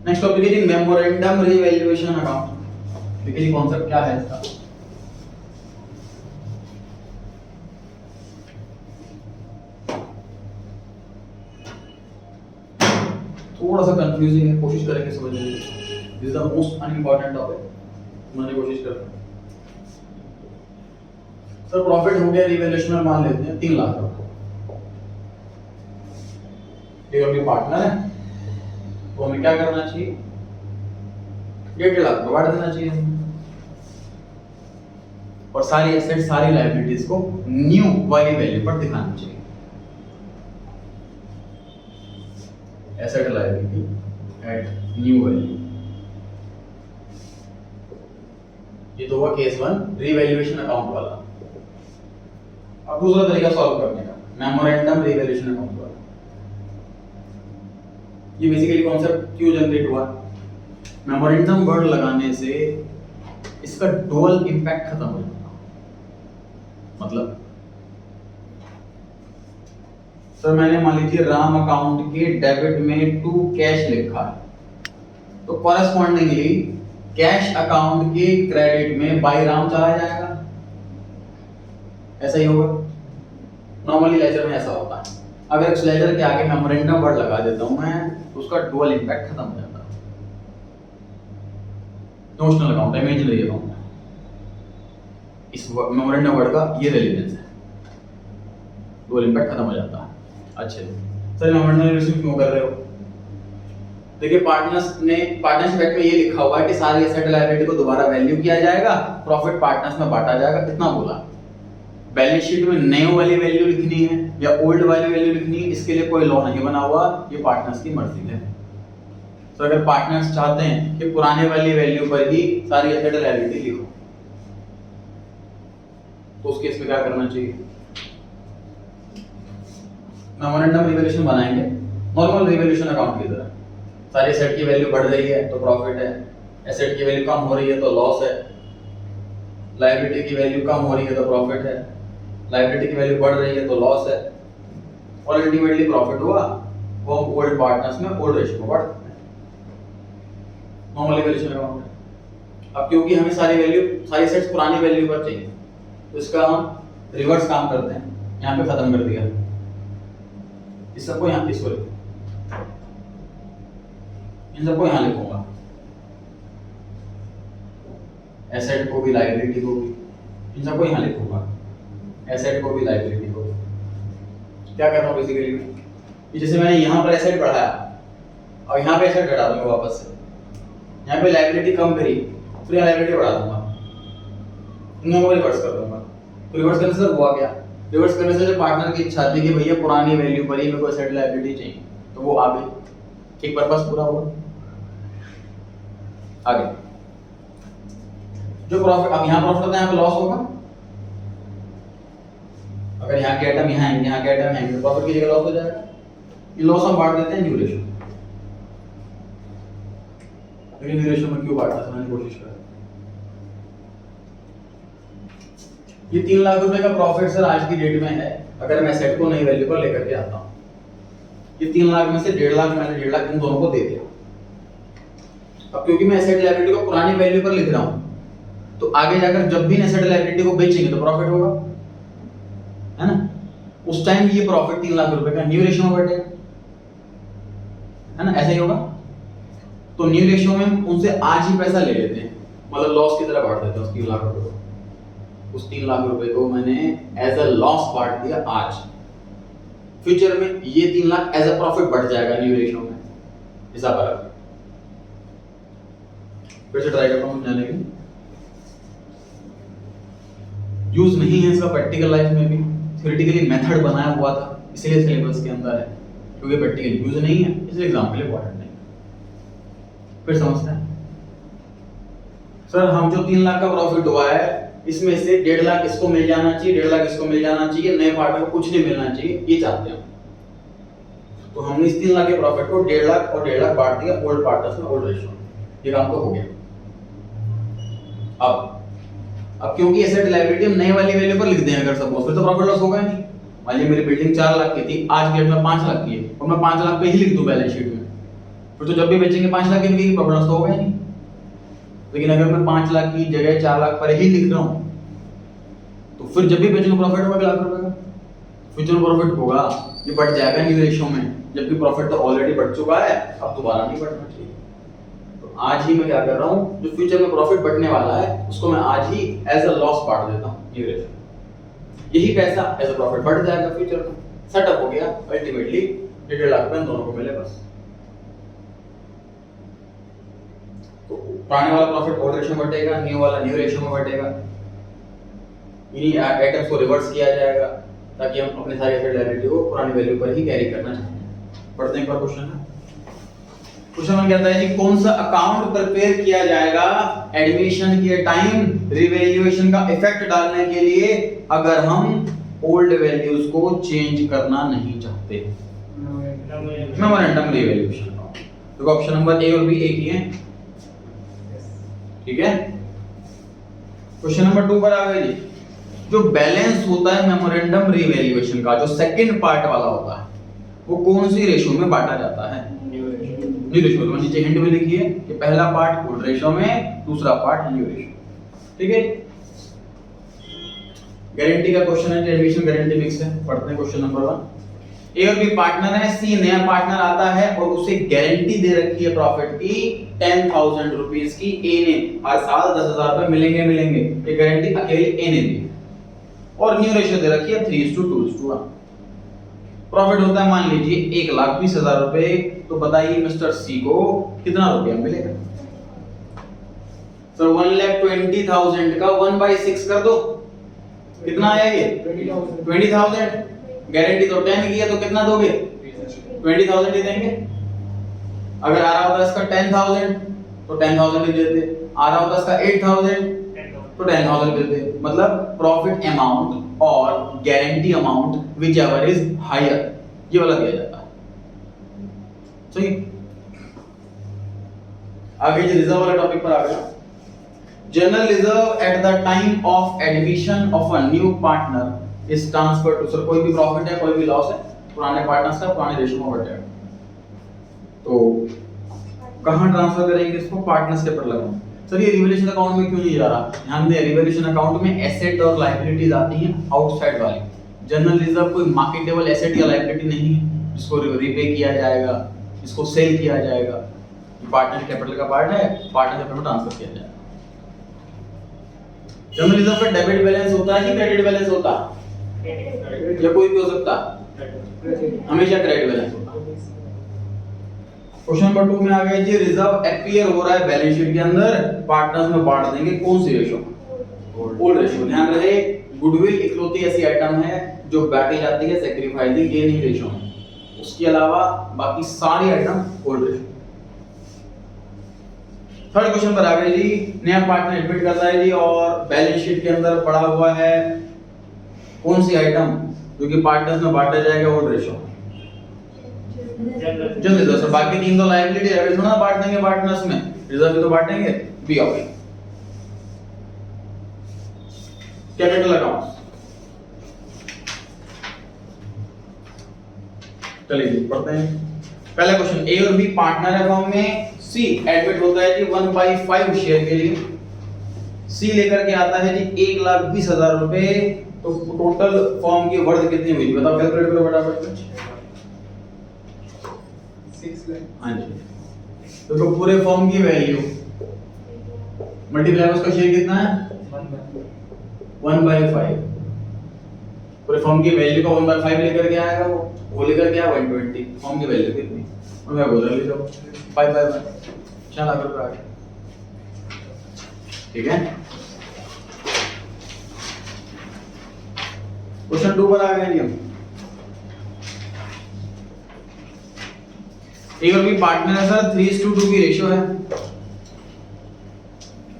नेक्स्ट टॉपिक है मेमोरेंडम रीवैल्यूएशन अकाउंट। देखिए कॉन्सेप्ट क्या है इसका। थोड़ा सा कंफ्यूजिंग है, कोशिश करेंगे समझने की। This is the most unimportant topic, समझने की कोशिश करते हैं। सर प्रॉफिट हो गया रिवैल्यूएशन में, मान लेते हैं 3 लाख रुपए, ये अपनी पार्टनर है, तो हमें क्या करना चाहिए, 1.5 लाख रुपए बांट देना चाहिए और सारी एसेट सारी लायबिलिटीज को न्यू वाली वैल्यू पर दिखाना चाहिए। Asset liability at new value, ये तो हुआ केस 1 रीवैल्यूएशन अकाउंट वाला। अब दूसरा तरीका सॉल्व करने का, मेमोरेंडम रीवैल्यूएशन अकाउंट वाला। ये बेसिकली कॉन्सेप्ट क्यों जनरेट हुआ, मेमोरेंडम वर्ड लगाने से इसका डुअल इंपैक्ट खत्म हो जाता। मतलब सर मैंने मान लीजिए राम अकाउंट के डेबिट में टू कैश लिखा है, तो कॉरेस्पॉन्डिंगली कैश अकाउंट के क्रेडिट में बाय राम चला जाएगा, ऐसा ही होगा। नॉर्मली लेजर में ऐसा होता है। अगर इस लेजर के आगे मेमोरेंडम वर्ड लगा देता हूं मैं, तो उसका डुअल इंपैक्ट खत्म हो जाता है। नोशनल अकाउंट, इमेजिनरी अकाउंट, इस मेमोरेंडम वर्ड का ये रेलेवेंस है, डुअल इंपैक्ट खत्म हो जाता है। अच्छे सर मेमोरेंडम रिसीव क्यों कर रहे हो, देखिए पार्टनरशिप एक्ट में ये लिखा हुआ है कि सारी एसेट लायबिलिटी को दोबारा वैल्यू किया जाएगा, प्रॉफिट पार्टनर्स में बांटा जाएगा, कितना बोला। बैलेंस शीट में न्यू वाली वैल्यू लिखनी है या ओल्ड वाली वैल्यू लिखनी है, इसके लिए कोई लॉ नहीं बना हुआ, ये पार्टनर्स की मर्जी है। तो अगर पार्टनर्स चाहते हैं कि पुराने वाली वैल्यू पर ही सारी एसेट लायबिलिटी लिखो, तो उस केस में क्या करना चाहिए, मेमोरेंडम रिवैल्यूएशन बनाएंगे नॉर्मल रिवैल्यूएशन अकाउंट की तरह। सारी एसेट की वैल्यू बढ़ रही है तो प्रॉफिट है, एसेट की वैल्यू कम हो रही है तो लॉस है, लायबिलिटी की वैल्यू कम हो रही है तो प्रॉफिट है, लायबिलिटी की वैल्यू बढ़ रही है तो लॉस है, और अल्टीमेटली प्रॉफिट हुआ वो हम ओल्ड पार्टनर्स में ओल्ड रेशियो में बढ़ सकते हैं, नॉर्मल वैल्यूएशन अकाउंट है। अब क्योंकि हमें सारी सेट्स पुरानी वैल्यू पर चाहिए, तो इसका हम रिवर्स काम करते हैं, यहाँ पे खत्म कर दिया इस सबको, यहाँ इसको इन सबको यहाँ लिखूंगा, एसेट को भी लायबिलिटी को भी, इन सबको यहाँ लिखूंगा, एसेट को भी लायबिलिटी को भी। क्या कर रहा हूँ बेसिकली कि जैसे मैंने यहाँ पर एसेट बढ़ाया और यहाँ पे एसेट घटा दूंगा वापस से, यहाँ पे लायबिलिटी कम करी फिर यहाँ लायबिलिटी बढ़ा दूंगा, इन दोनों को रिवर्स कर दूंगा। तो रिवर्स करने से हुआ क्या, रिवर्स करने से जो पार्टनर की इच्छा थी कि भैया पुरानी वैल्यू पर ही मेरे को एसेट लायबिलिटी चाहिए, तो वो आ गई, एक पर्पस पूरा हुआ। आगे जो प्रॉफिट, अब यहाँ प्रॉफिट होता है यहाँ पे लॉस होगा, अगर यहाँ के आइटम यहाँ आएंगे, यहाँ के आइटम आएंगे, प्रॉफिट की जगह लॉस हो जाएगा। ये लॉस हम बांट देते हैं न्यू रेशियो, लेकिन न्यू रेशियो में क्यों बांटना समझने की कोशिश करें। ये 3 लाख रुपए का प्रॉफिट सर आज की डेट में है, अगर मैं एसेट को नई वैल्यू पर लेकर के आता हूँ। ये 3 लाख में से 1.5 लाख मैंने 1.5 लाख इन दोनों को दे दिया। अब क्योंकि मैं एसेट लायबिलिटी को पुरानी वैल्यू पर लिख रहा हूँ, तो आगे जाकर जब भी एसेट लायबिलिटी को बेचेंगे तो प्रॉफिट होगा, है ना। उस टाइम ये प्रॉफिट 3 लाख रुपए का न्यू रेशियो में बढ़ेगा, है ना, ऐसा ही होगा। तो न्यू रेशियो में उनसे आज ही पैसा ले लेते हैं, मतलब लॉस की तरह बांट देते हैं उस 3 लाख रुपए को। उस 3 लाख रुपए को मैंने एज अ लॉस बांट दिया आज, फ्यूचर में ये 3 लाख एज अ प्रॉफिट बढ़ जाएगा न्यू रेशियो में, ऐसा फर्क। फिर से ट्राई करता हूं समझाने के लिए। यूज नहीं है इसका प्रैक्टिकल लाइफ में भी, थ्योरेटिकली मेथड बनाया हुआ था इसलिए सिलेबस के अंदर है, क्योंकि प्रैक्टिकल यूज नहीं है इसलिए एग्जाम के लिए इंपॉर्टेंट नहीं। फिर समझते हैं सर, हम जो 3 लाख का प्रॉफिट हुआ है इसमें से 1.5 लाख इसको मिल जाना चाहिए, 1.5 लाख इसको मिल जाना चाहिए, नए पार्टनर को कुछ नहीं मिलना चाहिए, ये चाहते हैं। तो हमने इस 3 लाख के प्रॉफिट को 1.5 लाख और 1.5 लाख बांट दिया ओल्ड पार्टनर्स में ओल्ड रेशियो, ये काम तो हो गया। अब क्योंकि एसेट लायबिलिटी हम नई वाली वैल्यू पर लिख दें अगर सपोज, फिर तो प्रॉफिट लॉस होगा नहीं। मान लीजिए मेरी बिल्डिंग 4 लाख की थी, आज की डेट में 5 लाख की है, और मैं 5 लाख पे ही लिख दूं बैलेंस शीट में, फिर तो जब भी बेचेंगे 5 लाख की बिकेगी, प्रॉफिट लॉस तो होगा ही नहीं। लेकिन अगर मैं 5 लाख की जगह 4 लाख पर ही लिख रहा हूं, तो फिर जब भी बेचूंगा प्रॉफिट होगा 1 लाख रुपए का, फ्यूचर प्रॉफिट होगा, ये बढ़ जाएगा न्यू रेशियो में, जबकि प्रॉफिट तो ऑलरेडी बढ़ चुका है, अब दोबारा नहीं बढ़ना चाहिए। तो आज ही मैं क्या कर रहा हूं, जो फ्यूचर में प्रॉफिट बढ़ने वाला है उसको मैं आज ही एज अ लॉस बांट देता हूं न्यू रेशियो, यही पैसा एज अ प्रॉफिट बढ़ जाएगा फ्यूचर में, सेटअप हो गया। अल्टीमेटली 1.5 लाख रुपए दोनों को मिले बस। तो पुराने वाला प्रॉफिट ओल्ड रेशियो में बटेगा, न्यू वाला न्यू रेशियो में बटेगा, इन्हीं आइटम्स को रिवर्स किया जाएगा ताकि हम अपने सारे एसेट लायबिलिटी को पुरानी वैल्यू पर ही कैरी करना चाहते हैं। पढ़ते हैं एक बार क्वेश्चन है। क्वेश्चन में कहता है कि कौन सा अकाउंट प्रिपेयर किया जाएगा एडमिशन के टाइम रिवैल्यूएशन का इफेक्ट डालने के लिए अगर हम ओल्ड वैल्यूज को चेंज करना नहीं चाहते। Memorandum revaluation account. तो ऑप्शन नंबर ए और बी एक ही है, ठीक है। क्वेश्चन नंबर 2 पर आ गए जी। जो बैलेंस होता है मेमोरेंडम रिवैल्यूएशन का, जो सेकंड पार्ट वाला होता है, वो कौन सी रेशियो में बांटा जाता है? New ratio. तो नीचे हिंट में लिखिए कि पहला पार्ट ओल्ड रेशियो में, दूसरा पार्ट न्यू रेशियो, ठीक है। गारंटी का क्वेश्चन है, एडमिशन गारंटी मिक्स है। पढ़ते हैं क्वेश्चन नंबर 1। ए और बी पार्टनर है, सी नया पार्टनर आता है और उसे गारंटी दे रखी है प्रॉफिट की 10,000 रुपीस की। ए ने हर साल 10,000 रुपए मिलेंगे, ये गारंटी अकेले ए ने दी और न्यू रेशियो दे रखी है 3:2:1। प्रॉफिट होता है मान लीजिए 1,20,000 रुपए, तो बताइए मिस्टर सी को कितना रुपया मिलेगा? सर 1,20,000 का 1/6 कर दो, कितना आया ये? 20,000। गारंटी तो 10 की है, तो कितना दोगे? 20,000 ही देंगे। अगर आ रहा होता इसका 10,000 तो 10,000 ही देते, आ रहा होता इसका 8,000 तो 10,000 देते। मतलब प्रॉफिट अमाउंट और guarantee amount whichever is higher, ये वाला दिया जाता है। सही। आगे जो रिजर्व वाला टॉपिक पर आ गया। General reserve at the time of admission of a new partner इस ट्रांसफर टू सर कोई भी प्रॉफिट है कोई भी लॉस है पुराने पार्टनर्स का पुराने रेशियो में बटेगा। तो कहां ट्रांसफर करेंगे इसको? पार्टनर्स के ऊपर लगाओ। सर ये रिवैल्यूएशन अकाउंट में क्यों नहीं जा रहा? ध्यान दें रिवैल्यूएशन अकाउंट में एसेट और लायबिलिटीज आती हैं आउटसाइड वाली। जनरल रिजर्व कोई मार्केटेबल एसेट या लायबिलिटी नहीं है जिसको रीपे किया जाएगा, जिसको सेल किया जाएगा। पार्टनर कैपिटल का पार्ट है, पार्टनर कैपिटल में ट्रांसफर किया जाएगा। जनरल रिजर्व का डेबिट बैलेंस होता है कि क्रेडिट बैलेंस होता है? या कोई भी हो सकता है, हमेशा क्रेडिट बैलेंस होता है। क्वेश्चन नंबर 2 में आ गया जी, रिजर्व अपीयर हो रहा है बैलेंस शीट के अंदर, पार्टनर्स में बांट देंगे कौन सी रेशियो? Old ratio. ध्यान रहे गुडविल इकलौती ऐसी आइटम है जो बांटी जाती है सैक्रिफाइसिंग गेनिंग रेशियो में, उसके अलावा बाकी सारी item old ratio. Third question पर आ गए जी, नया पार्टनर एडमिट करता है जी और बैलेंस शीट के अंदर पड़ा हुआ है कौन सी आइटम जो कि पार्टनर्स में बांटा जाएगा old ratio? General reserve. Sir बाकी तीन तो लायबिलिटी है, थोड़ा बांट देंगे पार्टनर्स में, रिजर्व भी तो बांटेंगे। B option. Capital account. चलिए पढ़ते हैं पहला क्वेश्चन। ए और बी पार्टनर है फॉर्म में, सी एडमिट होता है जी 1/5 शेयर के लिए। सी लेकर के आता है जी 1,20,000 रुपए, तो टोटल फॉर्म की वर्थ कितनी हुई बताओ, कैलकुलेट करो फटाफट। 6 लाख। हाँ जी, तो पूरे फॉर्म की वैल्यू मल्टीप्लाई उसका शेयर कितना है 1/5। पूरे फॉर्म की वैल्यू का 1/5 लेकर के आएगा वो लेकर के आया 120। फॉर्म की वैल्यू कितनी और मैं बोल रहा ले जाओ 5/1 4 लाख रुपए आ गए। ठीक है, क्वेश्चन 2 पर आ गए हम। ए और बी पार्टनर है सर, 3:2 की रेशियो है।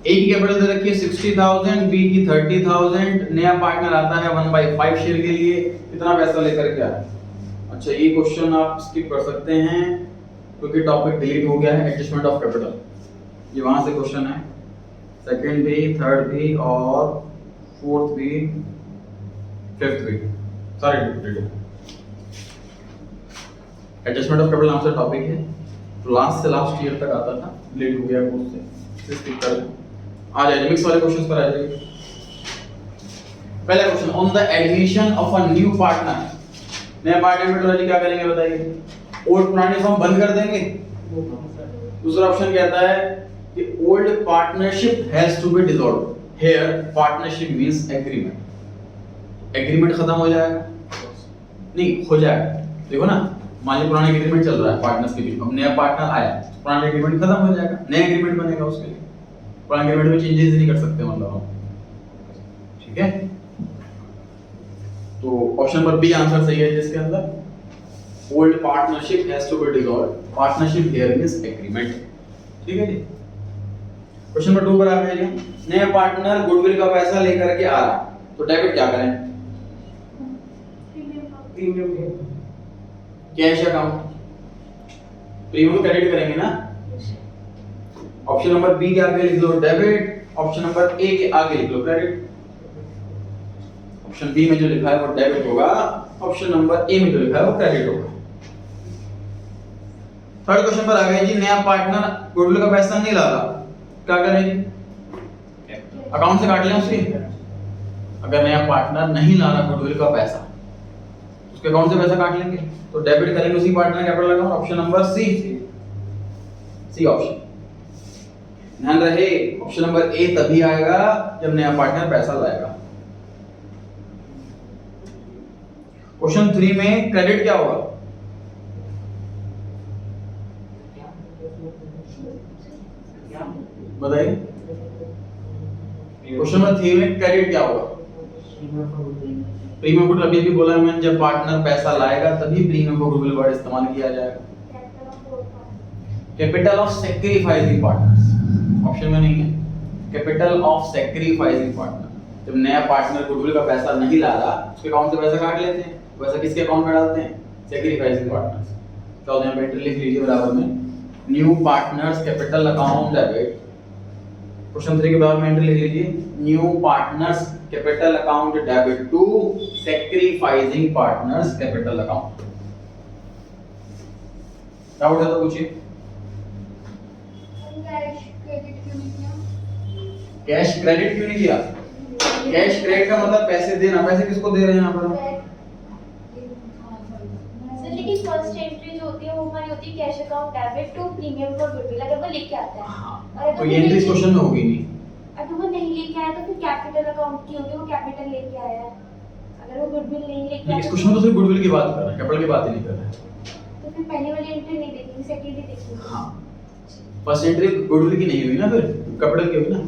ए की कैपिटल दे रखी है 60,000, बी की 30,000। नया पार्टनर आता है 1/5 शेयर के लिए, कितना पैसा लेकर के आया? अच्छा ये क्वेश्चन आप स्किप कर सकते हैं क्योंकि टॉपिक डिलीट हो गया है, एडजस्टमेंट ऑफ कैपिटल। ये वहां से क्वेश्चन है, सेकंड भी, थर्ड भी और फोर्थ भी, फिफ्थ भी, सारे डिलीट है। एडजस्टमेंट ऑफ कैपिटल नाम से टॉपिक है, तो लास्ट से लास्ट ईयर तक आता था, डिलीट हो गया कोर्स से, स्किप कर दें। आ जाइए मिक्स वाले क्वेश्चंस पर आ जाइए। पहला question, on the admission of a new partner, नया पार्टनर मेट्रोलॉजी क्या करेंगे बताइए? ओल्ड पुराने फॉर्म बंद कर देंगे। दूसरा ऑप्शन कहता है कि old partnership has to be dissolved. Here partnership means agreement. Agreement खत्म हो जाएगा, नहीं हो जाएगा। देखो ना, मान लीजिए पुराना एग्रीमेंट चल रहा है पार्टनर्स के बीच, अब नया पार्टनर आया, पुराना एग्रीमेंट खत्म हो जाएगा, नया एग्रीमेंट बनेगा उसके लिए। पुराने एग्रीमेंट में चेंजेस नहीं कर सकते मतलब हम, ठीक है। तो ऑप्शन नंबर बी आंसर सही है जिसके अंदर old partnership has to be dissolved. Partnership here means agreement, ठीक है जी। क्वेश्चन नंबर 2 पर आ गए जी, नया पार्टनर गुडविल का पैसा लेकर के आ रहा, तो डेबिट क्या करें? प्रीमियम है। कैश अकाउंट, प्रीमियम क्रेडिट करेंगे ना। ऑप्शन नंबर बी के आगे लिख लो डेबिट, ऑप्शन नंबर ए के आगे लिख लो क्रेडिट। ऑप्शन बी में जो लिखा है वो डेबिट होगा, ऑप्शन नंबर ए में जो लिखा है वो क्रेडिट होगा। थर्ड क्वेश्चन पर आ गए जी, नया पार्टनर गुडविल का पैसा नहीं ला रहा, क्या करें जी? अकाउंट से काट लें उसके। अगर नया पार्टनर नहीं ला रहा गुडविल का पैसा, उसके अकाउंट से पैसा काट लेंगे, तो डेबिट करेंगे उसी partner capital account. Option number C, C option. ध्यान रहे ऑप्शन नंबर ए तभी आएगा जब नया पार्टनर पैसा लाएगा। क्वेश्चन 3 में क्रेडिट क्या होगा? बताइए, क्वेश्चन नंबर 3 में क्रेडिट क्या होगा? प्रीमियम को अभी भी बोला मैंने, जब पार्टनर पैसा लाएगा तभी प्रीमियम को गुडविल वर्ड इस्तेमाल किया जाएगा। Capital of sacrificing partners option में नहीं है। कैपिटल ऑफ सैक्रिफाइसिंग पार्टनर, जब नया पार्टनर गुडविल का पैसा नहीं ला रहा, उसके अकाउंट से पैसा काट लेते हैं, पैसा किसके अकाउंट में डालते हैं? Sacrificing partners. तो यहां पे एंट्री लिख लीजिए बराबर में, new partners capital account debit. Question 3 के बराबर में एंट्री लिख लीजिए, new partners capital account debit to sacrificing partners capital account. Doubt है तो पूछिए। कैश क्रेडिट कैश क्रेडिट क्यों क्यों नहीं किया? नहीं किया? कैश क्रेडिट का मतलब पैसे देना, पैसे किसको दे रहे हैं यहाँ पर हम? सर लेकिन फर्स्ट एंट्री जो होती है वो हमारी होती है cash account debit to premium for goodwill, अगर वो लिख के आता है। हाँ, तो ये एंट्री इस क्वेश्चन में होगी नहीं। अगर वो नहीं लेके आया तो फिर कैपिटल अकाउंट की होगी, वो कैपिटल लेके आया है। अगर वो गुडविल नहीं लेके आया इस क्वेश्चन में तो सिर्फ गुडविल की बात कर रहे हैं, कैपिटल की बात ही नहीं कर रहे हैं। तो फिर पहले वाली एंट्री नहीं देखेंगे, सेकंड ही देखेंगे। हाँ, फर्स्ट एंट्री गुडविल की नहीं हुई ना, फिर कैपिटल की हुई ना।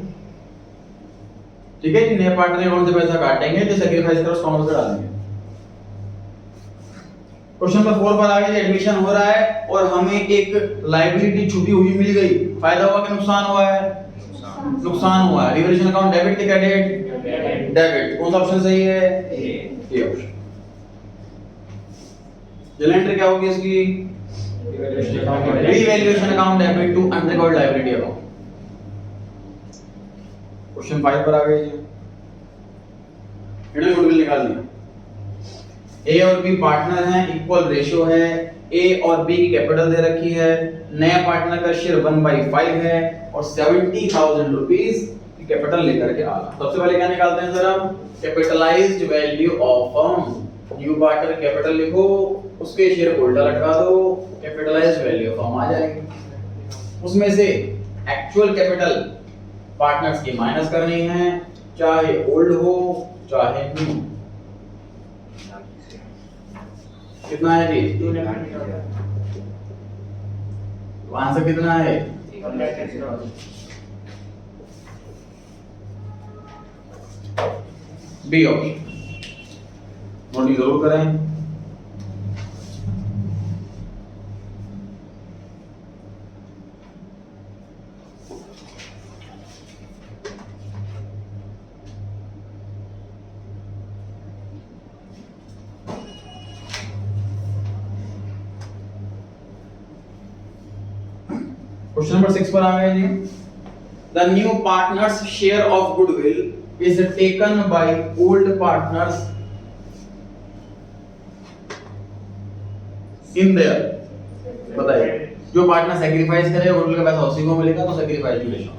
ठीक है जी, नए पार्टनर अकाउंट से पैसा काटेंगे जो सैक्रिफाइस करो कॉमर्स में डालेंगे। क्वेश्चन नंबर 4 पर आगे एडमिशन हो रहा है और हमें एक लायबिलिटी छुपी हुई मिल गई, फायदा हुआ कि नुकसान हुआ है? नुकसान हुआ है। रिवैल्यूएशन अकाउंट डेबिट के क्रेडिट? डेबिट। कौन सा ऑप्शन सही है? A option. जनरल एंट्री क्या होगी इसकी? Revaluation account debit to unrecorded liability account. Question 5 पर आ गए जी। हिडन गुडविल निकाल दिया। ए और बी पार्टनर हैं, इक्वल रेशियो है, ए और बी की कैपिटल दे रखी है, नया पार्टनर का शेयर 1/5 है और 70,000 रुपीस की कैपिटल लेकर के आ रहा। सबसे पहले क्या निकालते हैं सर हम? Capitalised value of firm. New partner capital लिखो, उसके शेयर होल्डर लटका दो, कैपिटलाइज्ड वैल्यू ऑफ फर्म आ जाएगी। उसमें से एक्चुअल कैपिटल पार्टनर्स की माइनस करनी है, चाहे ओल्ड हो चाहे न्यू। कितना है जी? तो आंसर कितना है? B option. नोटिंग जरूर करें। क्वेश्चन नंबर 6 पर आ गए जी। The new partners share of goodwill is taken by old partners in there. बताइए, जो पार्टनर सैक्रिफाइस करेगा गुडविल का पैसा उसी को मिलेगा, तो सैक्रिफाइस रेशियो।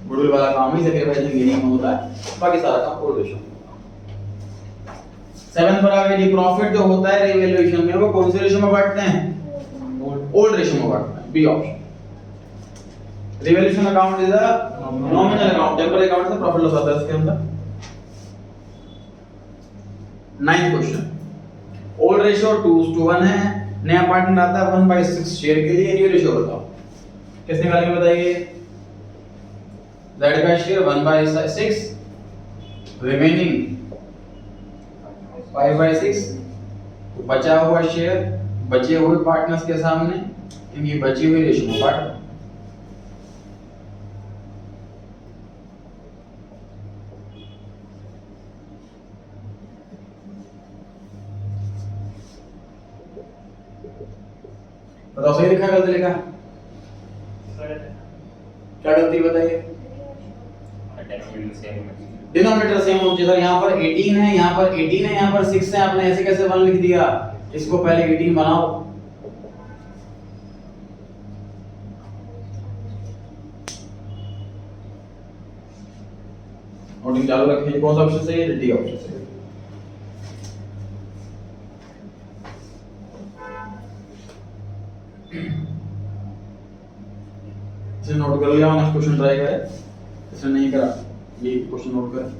गुडविल वाला काम ही सैक्रिफाइस गेनिंग में होता है, बाकी सारा काम ओल्ड रेशियो। 7 पर आ गए जी। प्रॉफिट जो होता है रिवैल्यूएशन में वो कौन से रेशियो में बांटते हैं? ओल्ड रेशियो में बांटते हैं। B option. Revaluation account is a nominal account, temporary account से प्रॉफिट लॉस आता है इसके अंदर। 9th question. ओल्ड रेशियो 2:1 है, नया पार्टनर आता है 1/6 शेयर के लिए। न्यू रेशियो बताओ किस निकालेंगे? बताइए। Z का शेयर 1/6, रिमेनिंग 5/6। तो बचा हुआ शेयर बचे हुए पार्टनर्स के सामने इनकी बची हुई रेशियो में बांट। बताओ सही लिखा गलत लिखा? क्या गलती बताइए? डिनोमिनेटर सेम होना चाहिए सर। यहाँ पर 18 है, यहाँ पर 18 है, यहाँ पर 6 है, आपने ऐसे कैसे 1 लिख दिया? इसको पहले 18 बनाओ। नोटिंग चालू रखिए। कौन सा ऑप्शन सही है? डी ऑप्शन सही है। इसे नोट कर लिया, नेक्स्ट क्वेश्चन ट्राई करें। इसे नहीं करा, ये क्वेश्चन नोट करें।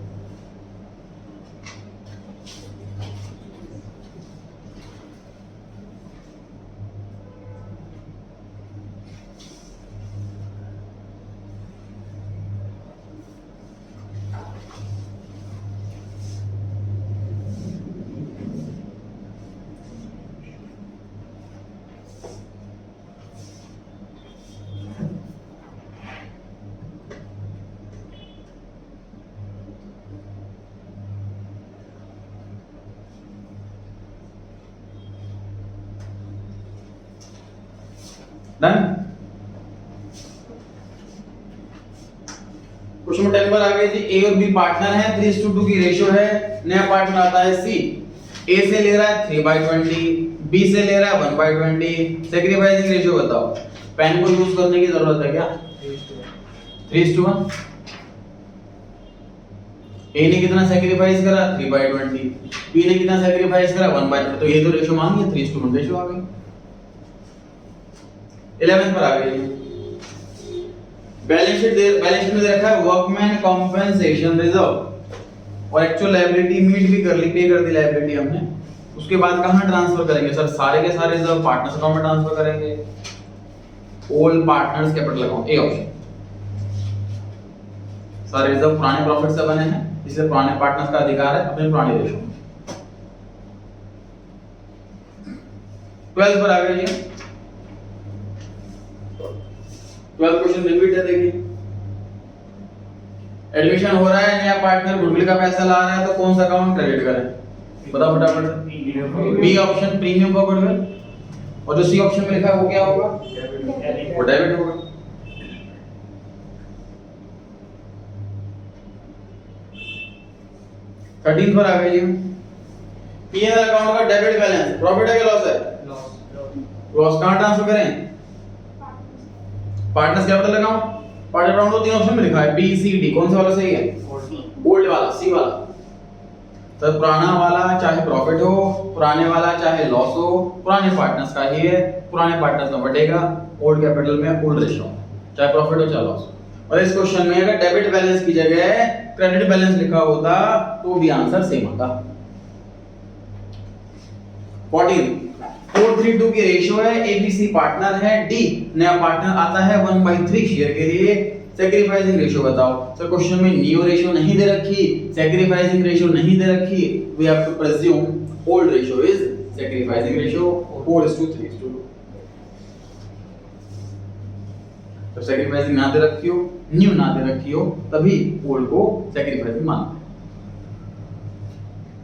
डन। क्वेश्चन नंबर 10 पर आ गए जी। ए और बी पार्टनर हैं, 3:2 की रेशियो है, नया पार्टनर आता है सी। ए से ले रहा है 3/20, बी से ले रहा है 1/20, सैक्रिफाइसिंग रेशियो बताओ। पेन को यूज करने की जरूरत है क्या? 3:1। ए ने कितना सैक्रिफाइस करा? 3/20, बी ने कितना सैक्रिफाइस करा? 1/20। तो ये तो रेशियो मांगी है, 3:1 रेशियो आ गई। 11 पर आ गई। बैलेंस शीट में दे रखा है वर्कमैन कॉम्पेंसेशन रिजर्व, और एक्चुअल लायबिलिटी मीट भी कर ली, पे कर दी लायबिलिटी हमने। उसके बाद कहां ट्रांसफर करेंगे सर? सारे के सारे रिजर्व पार्टनर्स अकाउंट में ट्रांसफर करेंगे। All partners capital account, A option. सारे रिजर्व पुराने प्रॉफिट से बने हैं, इसलिए पुराने पार्टनर्स का अधिकार है अपने पुराने रेशियो में। 12 पर आ गए जी। 12 क्वेश्चन रिपीट है, देखिए। एडमिशन हो रहा है, नया पार्टनर गुडविल का पैसा ला रहा है, तो कौन सा अकाउंट क्रेडिट करें? बताओ फटाफट से। B option premium for goodwill, और जो सी ऑप्शन में लिखा है वो क्या होगा? वो डेबिट होगा। थर्टीन पर आ गए जी। पीएनएल अकाउंट का डेबिट बैलेंस प्रॉफिट है कि लॉस है? लॉस कहां ट्रांसफर करें? Partners capital account. Partner account को 3 ऑप्शन में लिखा है, बी सी डी। कौन सा वाला सही है? ओल्ड वाला, सी वाला। तो पुराना वाला चाहे प्रॉफिट हो, पुराने वाला चाहे लॉस हो, पुराने पार्टनर्स का ही है, पुराने पार्टनर्स में बटेगा। ओल्ड कैपिटल में ओल्ड रेशियो, चाहे प्रॉफिट हो चाहे लॉस। और इस क्वेश्चन में अगर डेबिट बैलेंस की जगह क्रेडिट बैलेंस लिखा होता तो भी आंसर सेम होता। 14 4:3 की रेशियो है, एबीसी पार्टनर है, डी नया पार्टनर आता है 1/3 शेयर के लिए। सैक्रिफाइसिंग रेशियो बताओ। सर क्वेश्चन में न्यू रेशियो नहीं दे रखी, सैक्रिफाइसिंग रेशियो नहीं दे रखी, we have to presume old ratio is sacrificing ratio 4:3:2। तो सैक्रिफाइसिंग ना दे रखी हो, न्यू ना दे रखी हो, तभी ओल्ड को सैक्रिफाइसिंग मानते हैं।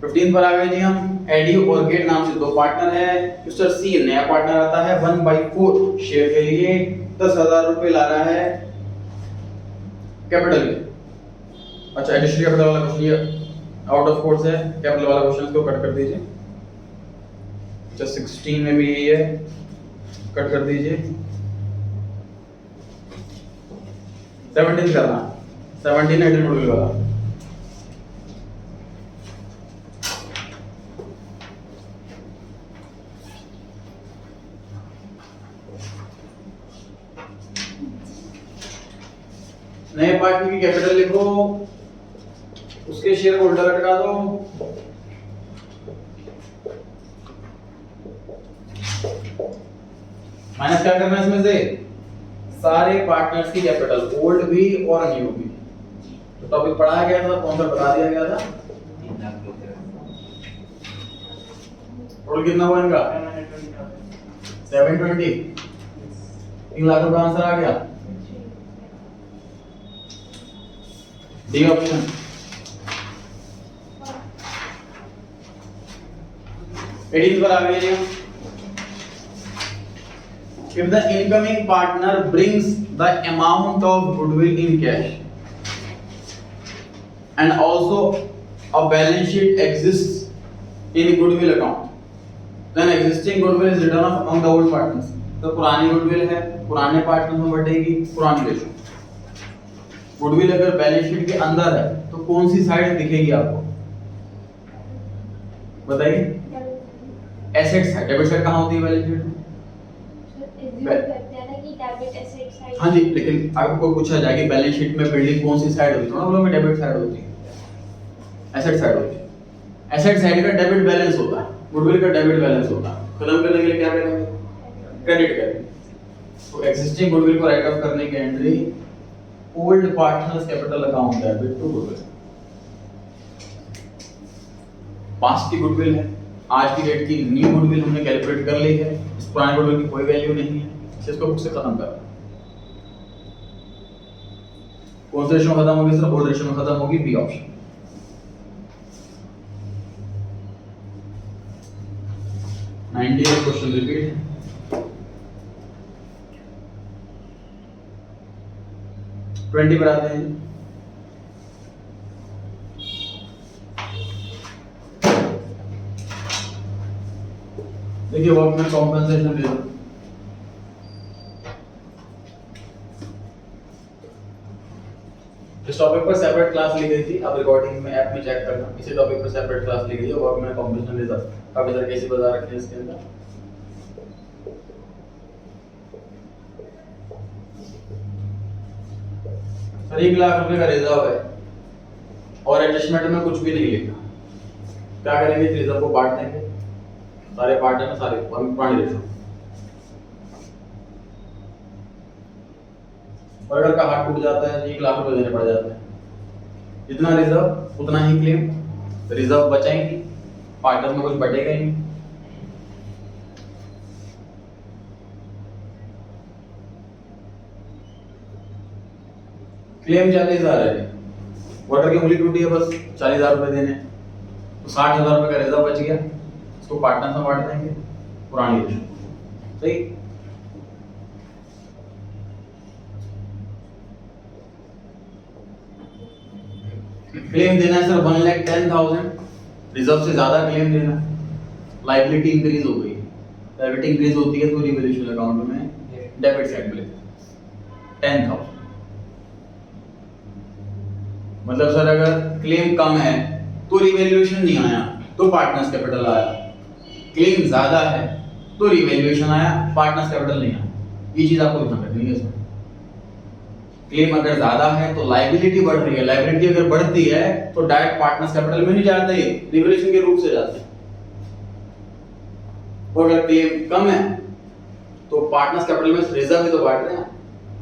15 पर आ गए जी हम। एडी और गेट नाम से 2 पार्टनर है। मिस्टर सी नया पार्टनर आता है 1/4 शेयर के लिए, 10,000 रुपए ला रहा है कैपिटल में। अच्छा, एडिशनल कैपिटल वाला क्वेश्चन ये आउट ऑफ कोर्स है, कैपिटल वाला क्वेश्चन को कट कर दीजिए। अच्छा 16 में भी यही है, कट कर दीजिए। 17 करना, 17 एडिशनल कैपिटल वाला। नए पार्टनर की कैपिटल लिखो, उसके शेयर को उल्टा लटका दो, माइनस क्या करना है इसमें से? सारे पार्टनर्स की कैपिटल, ओल्ड भी और न्यू भी। तो टॉपिक पढ़ाया गया था, कौन सा बता दिया गया था? टोटल कितना हुआ इनका? 720। 3 लाख रुपए आंसर आ गया। D option. एडीन पर आ गए जी। If the incoming partner brings the amount of goodwill in cash and also a balance sheet exists in goodwill account, then existing goodwill is written off among the old partners. तो पुरानी goodwill है, पुराने partner में बटेगी, पुरानी ratio. Goodwill अगर balance sheet के अंदर है तो कौन सी साइड दिखेगी आपको? बताइए। Asset side. डेबिट साइड कहां होती है बैलेंस शीट में? करते हैं ना कि डेबिट एसेट साइड। हाँ जी, लेकिन आपको पूछा जाए कि बैलेंस शीट में बिल्डिंग कौन सी साइड होती है, तो बोलोगे डेबिट साइड होती है, एसेट साइड होती है। एसेट साइड का डेबिट बैलेंस होता है, गुडविल का डेबिट बैलेंस होता है। खत्म करने के लिए क्या करेंगे? क्रेडिट करेंगे। तो एग्जिस्टिंग गुडविल को राइट ऑफ करने की entry old partners capital account debit to goodwill. Past की गुडविल है, आज की डेट की न्यू गुडविल हमने कैलकुलेट कर ली है, इस पुराने गुडविल की कोई वैल्यू नहीं है, इसको बुक से खत्म कर। कौन से रेशियो में खत्म होगी सर? ओल्ड रेशियो में खत्म होगी, B option. Question repeat. Twenty पर आते हैं। देखिए वर्कमैन कॉम्पेंसेशन रिजर्व, इस टॉपिक पर सेपरेट क्लास ली गई थी, आप रिकॉर्डिंग में ऐप में चेक करना, इसी टॉपिक पर सेपरेट क्लास ली गई है वर्कमैन कॉम्पेंसेशन रिजर्व। काफी सारे केसेस बता रखे हैं इसके अंदर। सर 1 लाख रुपए का रिजर्व है और एडजस्टमेंट में कुछ भी नहीं लिखा, क्या करेंगे? रिजर्व को बांट देंगे, सारे पार्ट है ना, सारे पुरानी रिजर्व, और अगर का हाथ टूट जाता है तो 1 लाख रुपए देने पड़ जाते हैं। जितना रिजर्व उतना ही क्लेम, रिजर्व बचाएंगे, पार्टनर में कुछ बटेगा ही नहीं। क्लेम 40,000 है, वर्कर की उंगली टूटी है, बस 40,000 रुपए देने, तो 60,000 रुपए का रिजर्व बच गया, इसको पार्टनर में बांट देंगे, पुरानी रिजर्व। सही। क्लेम देना है सर 1,10,000, रिजर्व से ज्यादा क्लेम देना, लायबिलिटी इंक्रीज हो गई, लायबिलिटी इंक्रीज होती है तो रिवैल्यूएशन अकाउंट में डेबिट साइड में 10,000। मतलब सर अगर क्लेम कम है तो रिवैल्यूएशन नहीं आया तो पार्टनर्स कैपिटल आया, क्लेम ज्यादा है तो रिवैल्यूएशन आया, पार्टनर्स कैपिटल नहीं आया। ये चीज आपको ध्यान रखनी है सर। क्लेम अगर ज्यादा है तो लायबिलिटी बढ़ रही है, लायबिलिटी अगर बढ़ती है तो डायरेक्ट पार्टनर्स कैपिटल में नहीं जाते, रिवैल्यूएशन के रूप से जाते हैं। और अगर क्लेम कम है तो पार्टनर्स कैपिटल में रिजर्व ही तो बांट रहे हैं,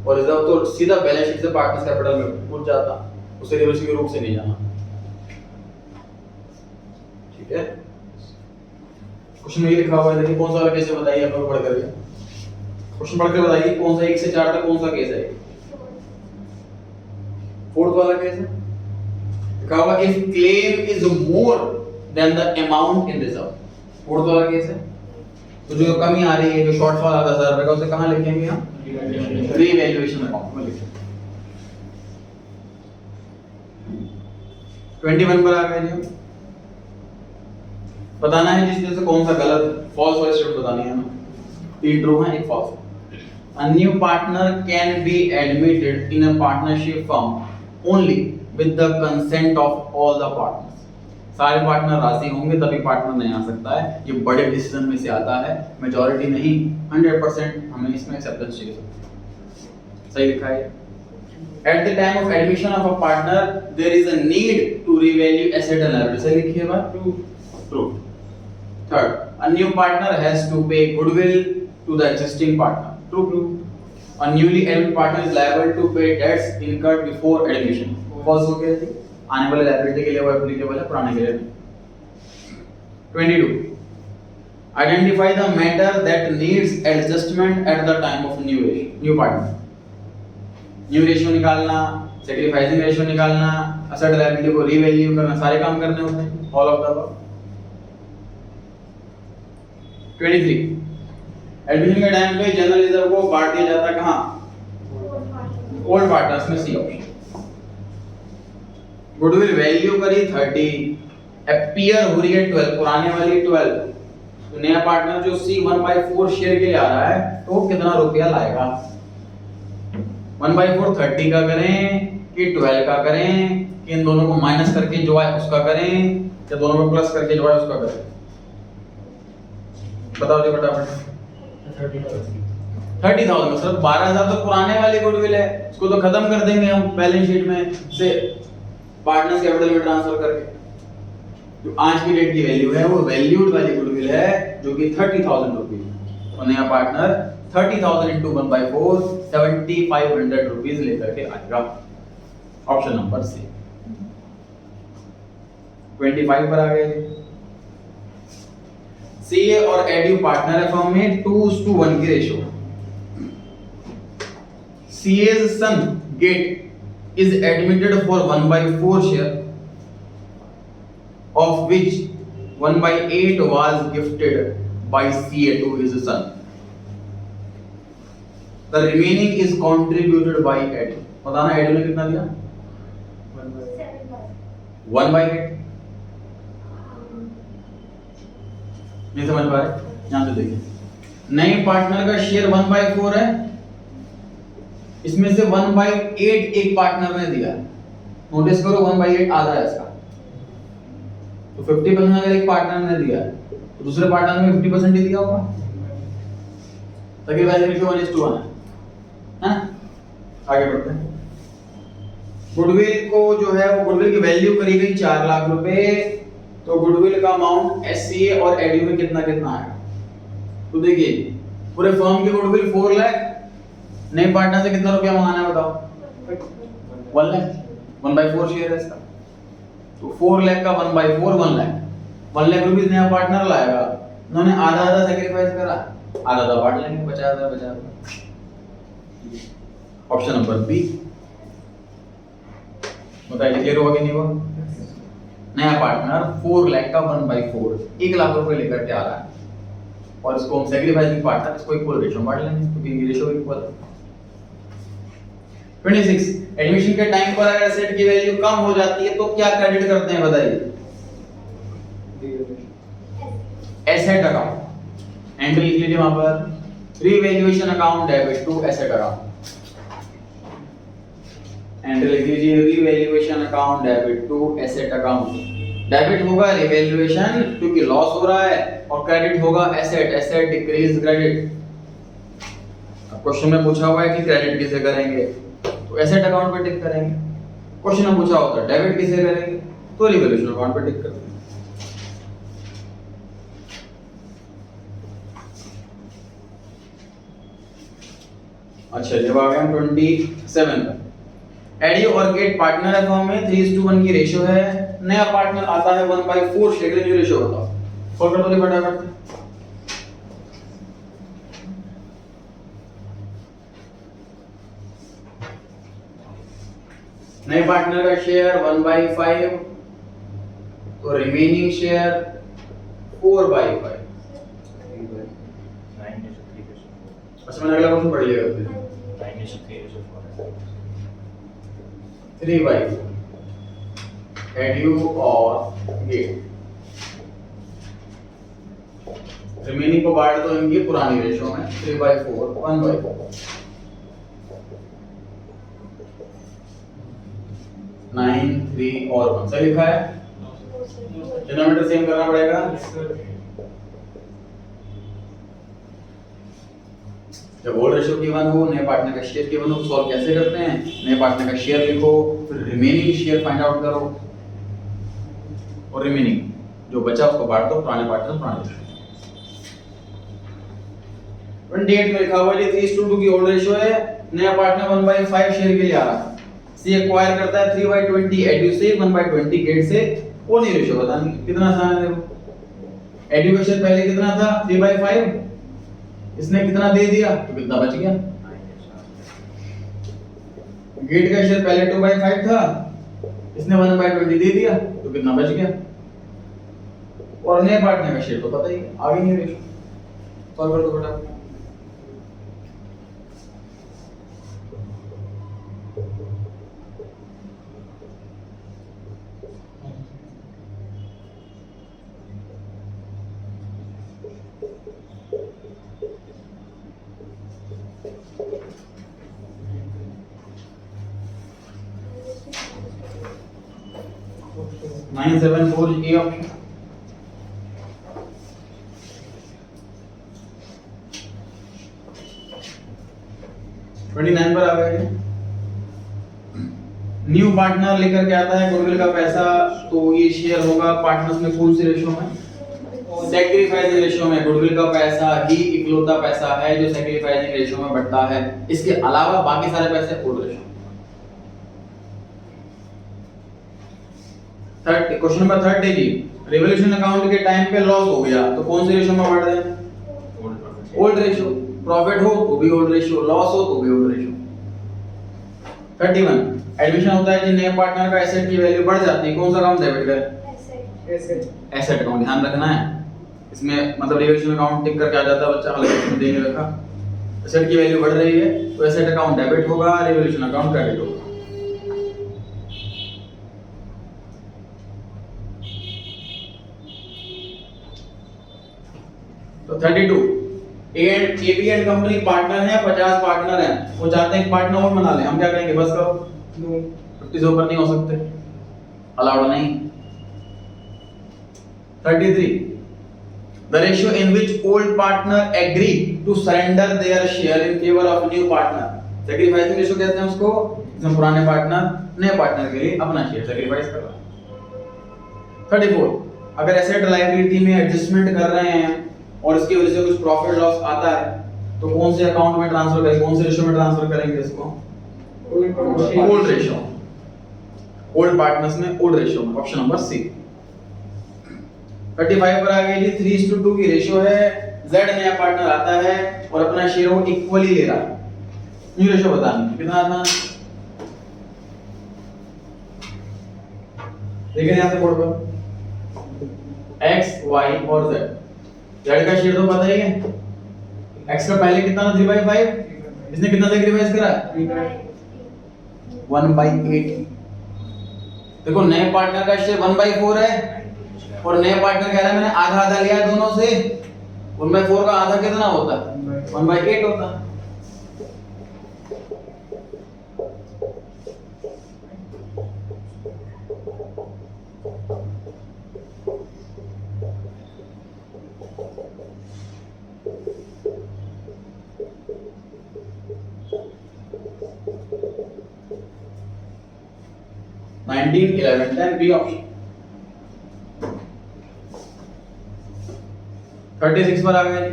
और रिजर्व तो सीधा बैलेंस शीट से पार्टनर्स कैपिटल में कूद जाता, उसे रिवैल्यूएशन के रूप से नहीं जाना। ठीक है, क्वेश्चन में ये लिखा हुआ है, देखिए कौन सा वाला केस है बताइए, आप लोग पढ़ करके क्वेश्चन पढ़ के बताइए कौन सा 1 से 4 तक कौन सा केस है। फोर्थ वाला केस है, लिखा हुआ if claim is more than the amount in reserve, fourth वाला केस है। तो जो कमी आ रही है, जो शॉर्टफॉल आता है 1000 रुपए का, उसे कहां लिखेंगे हम? रीवैल्यूएशन अकाउंट में लिखेंगे। 21 पर आ गए जी, बताना है जिसमें से कौन सा गलत, फॉल्स वाली स्टेटमेंट बतानी है हमें। 3 ट्रू है, 1 false. A new partner can be admitted in a partnership firm only with the consent of all the partners. सारे पार्टनर राजी होंगे तभी पार्टनर नहीं आ सकता है, ये बड़े डिसीजन में से आता है, मेजॉरिटी नहीं, 100% हमें इसमें एक्सेप्टेंस चाहिए। सही लिखा है। At the time of admission of a partner, there is a need to revalue asset and liability. सही लिखिए बात। True. Third, a new partner has to pay goodwill to the existing partner. True. A newly added partner is liable to pay debts incurred before admission. False हो गया जी, आने वाले liability के लिए वो applicable है, पुराने के लिए नहीं। 22. Identify the matter that needs adjustment at the time of new partner. New ratio निकालना, sacrificing ratio निकालना, asset liability को revalue करना, सारे काम करने होते हैं, all of the above. 23. Admission के टाइम पे जनरल रिजर्व को बांट दिया जाता है कहां? ओल्ड पार्टनर्स में, सी ऑप्शन। गुडविल वैल्यू करी 30, अपीयर हो रही है 12, पुराने वाली 12, तो नया पार्टनर जो C 1/4 शेयर के लिए आ रहा है तो वो कितना रुपया लाएगा? 1/4 30 का करें कि 12 का करें कि इन दोनों को माइनस करके जो है उसका करें या दोनों को प्लस करके जो है उसका करें? बताओ जी फटाफट। 30,000 में सिर्फ 12,000 तो पुराने वाली गुडविल है, उसको तो खत्म कर देंगे हम बैलेंस शीट में से पार्टनर्स कैपिटल में ट्रांसफर करके। जो आज की डेट की वैल्यू है वो वैल्यूड वाली गुडविल है जो कि 30,000 रुपीज, और नया पार्टनर 30,000 into 1/4 7,500 रुपीज लेकर के आएगा। ऑप्शन नंबर सी। 25 पर आ गए। सीए और एडयू पार्टनर है फर्म में 2:1 की ratio. सीए's son Gate is admitted for 1/4 share of which 1/8 was gifted by CA to his son. The remaining is contributed by Edu. बताना एडू ने कितना दिया? 1/8। नहीं समझ पा रहे? यहाँ से देखिए, नए पार्टनर का शेयर 1/4 है, इसमें से 1/8 एक पार्टनर ने दिया है। नोटिस करो 1/8 आधा है इसका, तो 50% अगर एक पार्टनर ने दिया है तो दूसरे पार्टनर में 50% ही दिया होगा, ताकि वैल्यू रेशियो 1:1 है ना। आगे बढ़ते हैं। गुडविल को जो है वो गुडविल की वैल्यू करी गई 4 लाख रुपए, तो गुडविल का अमाउंट एससीए और एडयू में कितना कितना आएगा। तो देखिए पूरे फर्म की गुडविल 4 लाख, नए पार्टनर से कितना रुपया मंगाना है बताओ, 1 लाख, 1/4 शेयर है इसका, तो 4 लाख का 1/4 1 लाख, 1 लाख रुपीस नया पार्टनर लाएगा, उन्होंने आधा आधा सेक्रीफाइस करा, आधा आधा बांट लेंगे, 50,000 ऑप्शन नंबर बी। बताइए क्लियर हुआ कि नहीं हुआ। नया पार्टनर 4 लाख का 1/4 1 लाख रुपए लेकर के आ रहा है, और इसको हम सेक्रीफाइसिंग पार्टनर इसको इक्वल रेशियो बांट लेंगे, क्योंकि इनकी रेशियो इक्वल है। 26 एडमिशन के टाइम पर अगर एसेट की वैल्यू कम हो जाती है तो क्या क्रेडिट करते हैं बताइए। एसेट अकाउंट एंट्री लिख लीजिए वहां पर, revaluation account debit to asset account, entry लिख लीजिए revaluation account debit to asset account. Debit होगा रिवैल्यूएशन क्योंकि लॉस हो रहा है, और क्रेडिट होगा एसेट, एसेट डिक्रीज क्रेडिट। अब क्वेश्चन में पूछा हुआ है कि क्रेडिट किसे करेंगे, तो एसेट अकाउंट पे टिक करेंगे। क्वेश्चन में पूछा होता है डेबिट किसे करेंगे, तो रिवैल्यूएशन अकाउंट पे टिक करते हैं। अच्छा जब आ गया 27 का, एडी और गेट पार्टनर है फॉर्म में, 3:1 की रेशियो है, नया पार्टनर आता है 1/4 शेयर की रेशियो बताओ, सॉल्व कर दो फटाफट। नए पार्टनर का शेयर 1/5, तो रिमेनिंग शेयर 4/5। अच्छा मैंने अगला क्वेश्चन पढ़ लिया, 3/4 एडयू और गेट, रिमेनिंग को बांट दो इनकी पुरानी रेशियो में, 3/4 1/4, 9 3 और 1 सही लिखा है। डिनोमिनेटर सेम करना पड़ेगा, जब ओल्ड रेशियो की 1 हो, नए पार्टनर का शेयर की 1 हो, तो सॉल्व कैसे करते हैं, नए पार्टनर का शेयर लिखो, फिर रिमेनिंग शेयर फाइंड आउट करो, और रिमेनिंग जो बचा उसको बांट दो पुराने पार्टनर पुराने रेशियो। 28 में लिखा हुआ है 3:2 की ओल्ड रेशियो है, नया पार्टनर 1/5 शेयर के लिए आ रहा है, सी एक्वायर करता है 3/20 एडयू से, 1/20 गेट से, वो नहीं रेशियो पता नहीं कितना आसान है। देखो एडयू का शेयर पहले कितना था 3/5, इसने कितना दे दिया तो कितना बच गया। गेट का शेयर पहले 2/5 था, इसने 1/20 दे दिया तो कितना बच गया, और नए पार्टनर का शेयर तो पता ही है, आगे नहीं रेशियो, सॉल्व कर दो बेटा। Nine 7 4 A option. ट्वेंटी 29 पर आ गए। न्यू पार्टनर लेकर के आता है गुडविल का पैसा, तो ये शेयर होगा पार्टनर्स में कौन सी रेशियो में, सैक्रिफाइसिंग रेशियो में। गुडविल का पैसा ही इकलौता पैसा है जो सैक्रिफाइसिंग रेशियो में बढ़ता है, इसके अलावा बाकी सारे पैसे old ratio. Third question number 30 जी, रिवॉल्यूशन अकाउंट के टाइम पे लॉस हो गया तो कौन सी रेशियो में बढ़ रहे हैं, ओल्ड रेशियो। प्रॉफिट हो तो भी ओल्ड रेशियो, लॉस हो तो भी ओल्ड रेशियो। 31 एडमिशन होता है जी, नए पार्टनर का एसेट की वैल्यू बढ़ जाती है, कौन सा अकाउंट डेबिट करें, एसेट अकाउंट। ध्यान रखना है इसमें, मतलब रिवॉल्यूशन अकाउंट टिक करके आ जाता है बच्चा, अलग इसमें देने रखा। एसेट की वैल्यू बढ़ रही है तो एसेट अकाउंट डेबिट होगा, रिवॉल्यूशन अकाउंट क्रेडिट होगा। तो तो 32 एबी एंड कंपनी पार्टनर है, 50 पार्टनर है, वो चाहते हैं एक पार्टनर और बना ले, हम क्या करेंगे? बस करो, नो 50 से ऊपर नहीं हो सकते, अलाउड नहीं। 33 the ratio in which old partner agree to surrender their share in favor of new partner, sacrificing ratio कहते हैं उसको, जिसमें पुराने पार्टनर नए पार्टनर के लिए अपना शेयर सैक्रिफाइस कर रहा है। 34 अगर एसेट लायबिलिटी में एडजस्टमेंट कर रहे हैं और इसकी वजह से कुछ प्रॉफिट लॉस आता है तो कौन से अकाउंट में ट्रांसफर करेंगे, कौन से रेशियो में ट्रांसफर करेंगे इसको? ओल्ड रेशियो, ओल्ड पार्टनर्स में ओल्ड रेशियो में, ऑप्शन नंबर सी। 35 पर आ गई जी 3:2 की रेशियो है, Z नया पार्टनर आता है और अपना शेयर वो इक्वली ले रहा है, न्यू रेशियो बतानी है, कितना आता है? देखिए यहां से बोर्ड पर x y और z, z का शेयर तो पता ही है, x का पहले कितना था 3/5, इसने कितना सैक्रिफाइस करा? 1/8। देखो नए पार्टनर का शेयर 1/4 है और नए पार्टनर कह रहा है मैंने आधा आधा लिया है दोनों से, 1/4 का आधा कितना होता है? 1/8 होता है। Nineteen 11 10 B option. 36 पर आ गए,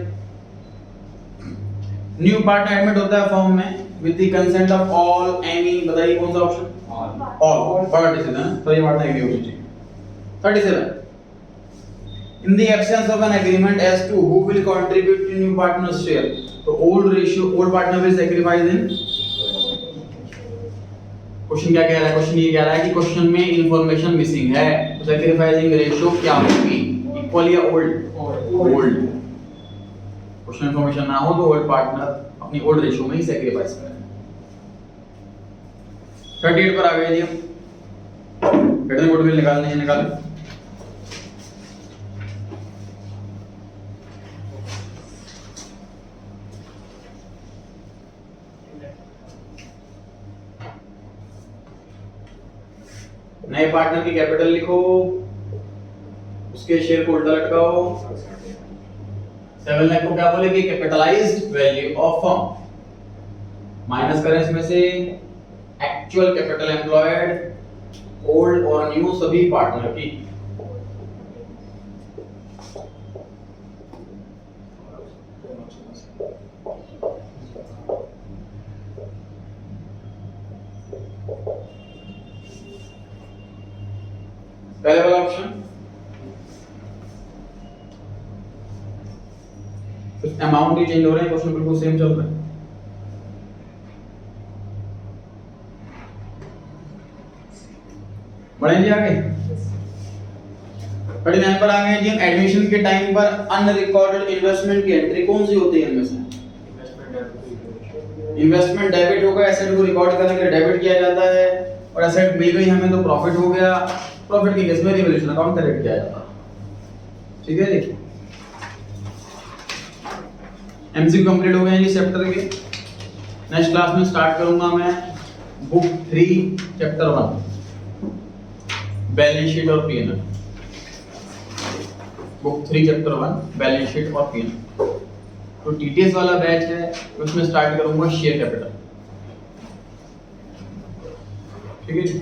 न्यू पार्टनर एडमिट होता है फॉर्म में with the consent of all any, बताइए कौन सा ऑप्शन? ऑल, बड़ा डिसीजन है तो ये बात एग्री होनी चाहिए। 37 in the absence of an agreement as to who will contribute to new partners share, तो old ratio, old partner will sacrifice in, question क्या कह रहा है? क्वेश्चन ये कह रहा है कि क्वेश्चन में इंफॉर्मेशन मिसिंग है, तो सैक्रिफाइसिंग रेशियो क्या होगी? इक्वल या ओल्ड? ओल्ड। क्वेश्चन इंफॉर्मेशन ना हो तो ओल्ड पार्टनर अपनी ओल्ड रेशियो में ही सैक्रिफाइस करें। 38 पर आ गए जी, रिटर्न गुडविल निकालने हैं, निकालें। नए पार्टनर की कैपिटल लिखो, उसके शेयर को उल्टा लटकाओ, 7 लाख को क्या बोलेंगे? Capitalised value of firm, minus करें इसमें से एक्चुअल कैपिटल एम्प्लॉयड ओल्ड और न्यू सभी पार्टनर की, पहले वाला ऑप्शन। कुछ अमाउंट ही चेंज हो रहे हैं, क्वेश्चन बिल्कुल सेम चल रहा है। बढ़ेंगे आगे, 39 पर आ गए जी, एडमिशन के टाइम पर अनरिकॉर्डेड इन्वेस्टमेंट की एंट्री कौन सी होती है इनमें से? इन्वेस्टमेंट डेबिट होगा, एसेट को रिकॉर्ड करने के लिए डेबिट किया जाता है, और एसेट मिल गई हमें तो प्रॉफिट हो गया, प्रॉफिट के केस में रिवैल्यूएशन अकाउंट क्रेडिट किया जाता है। ठीक है जी, एमसीक्यू कंप्लीट हो गए हैं जी चैप्टर के। नेक्स्ट क्लास में स्टार्ट करूंगा मैं बुक 3 चैप्टर 1 बैलेंस शीट और PNL. Book 3 chapter 1 balance sheet और पीएनएल। तो टीटीएस वाला बैच है उसमें स्टार्ट करूंगा शेयर कैपिटल। ठीक है जी।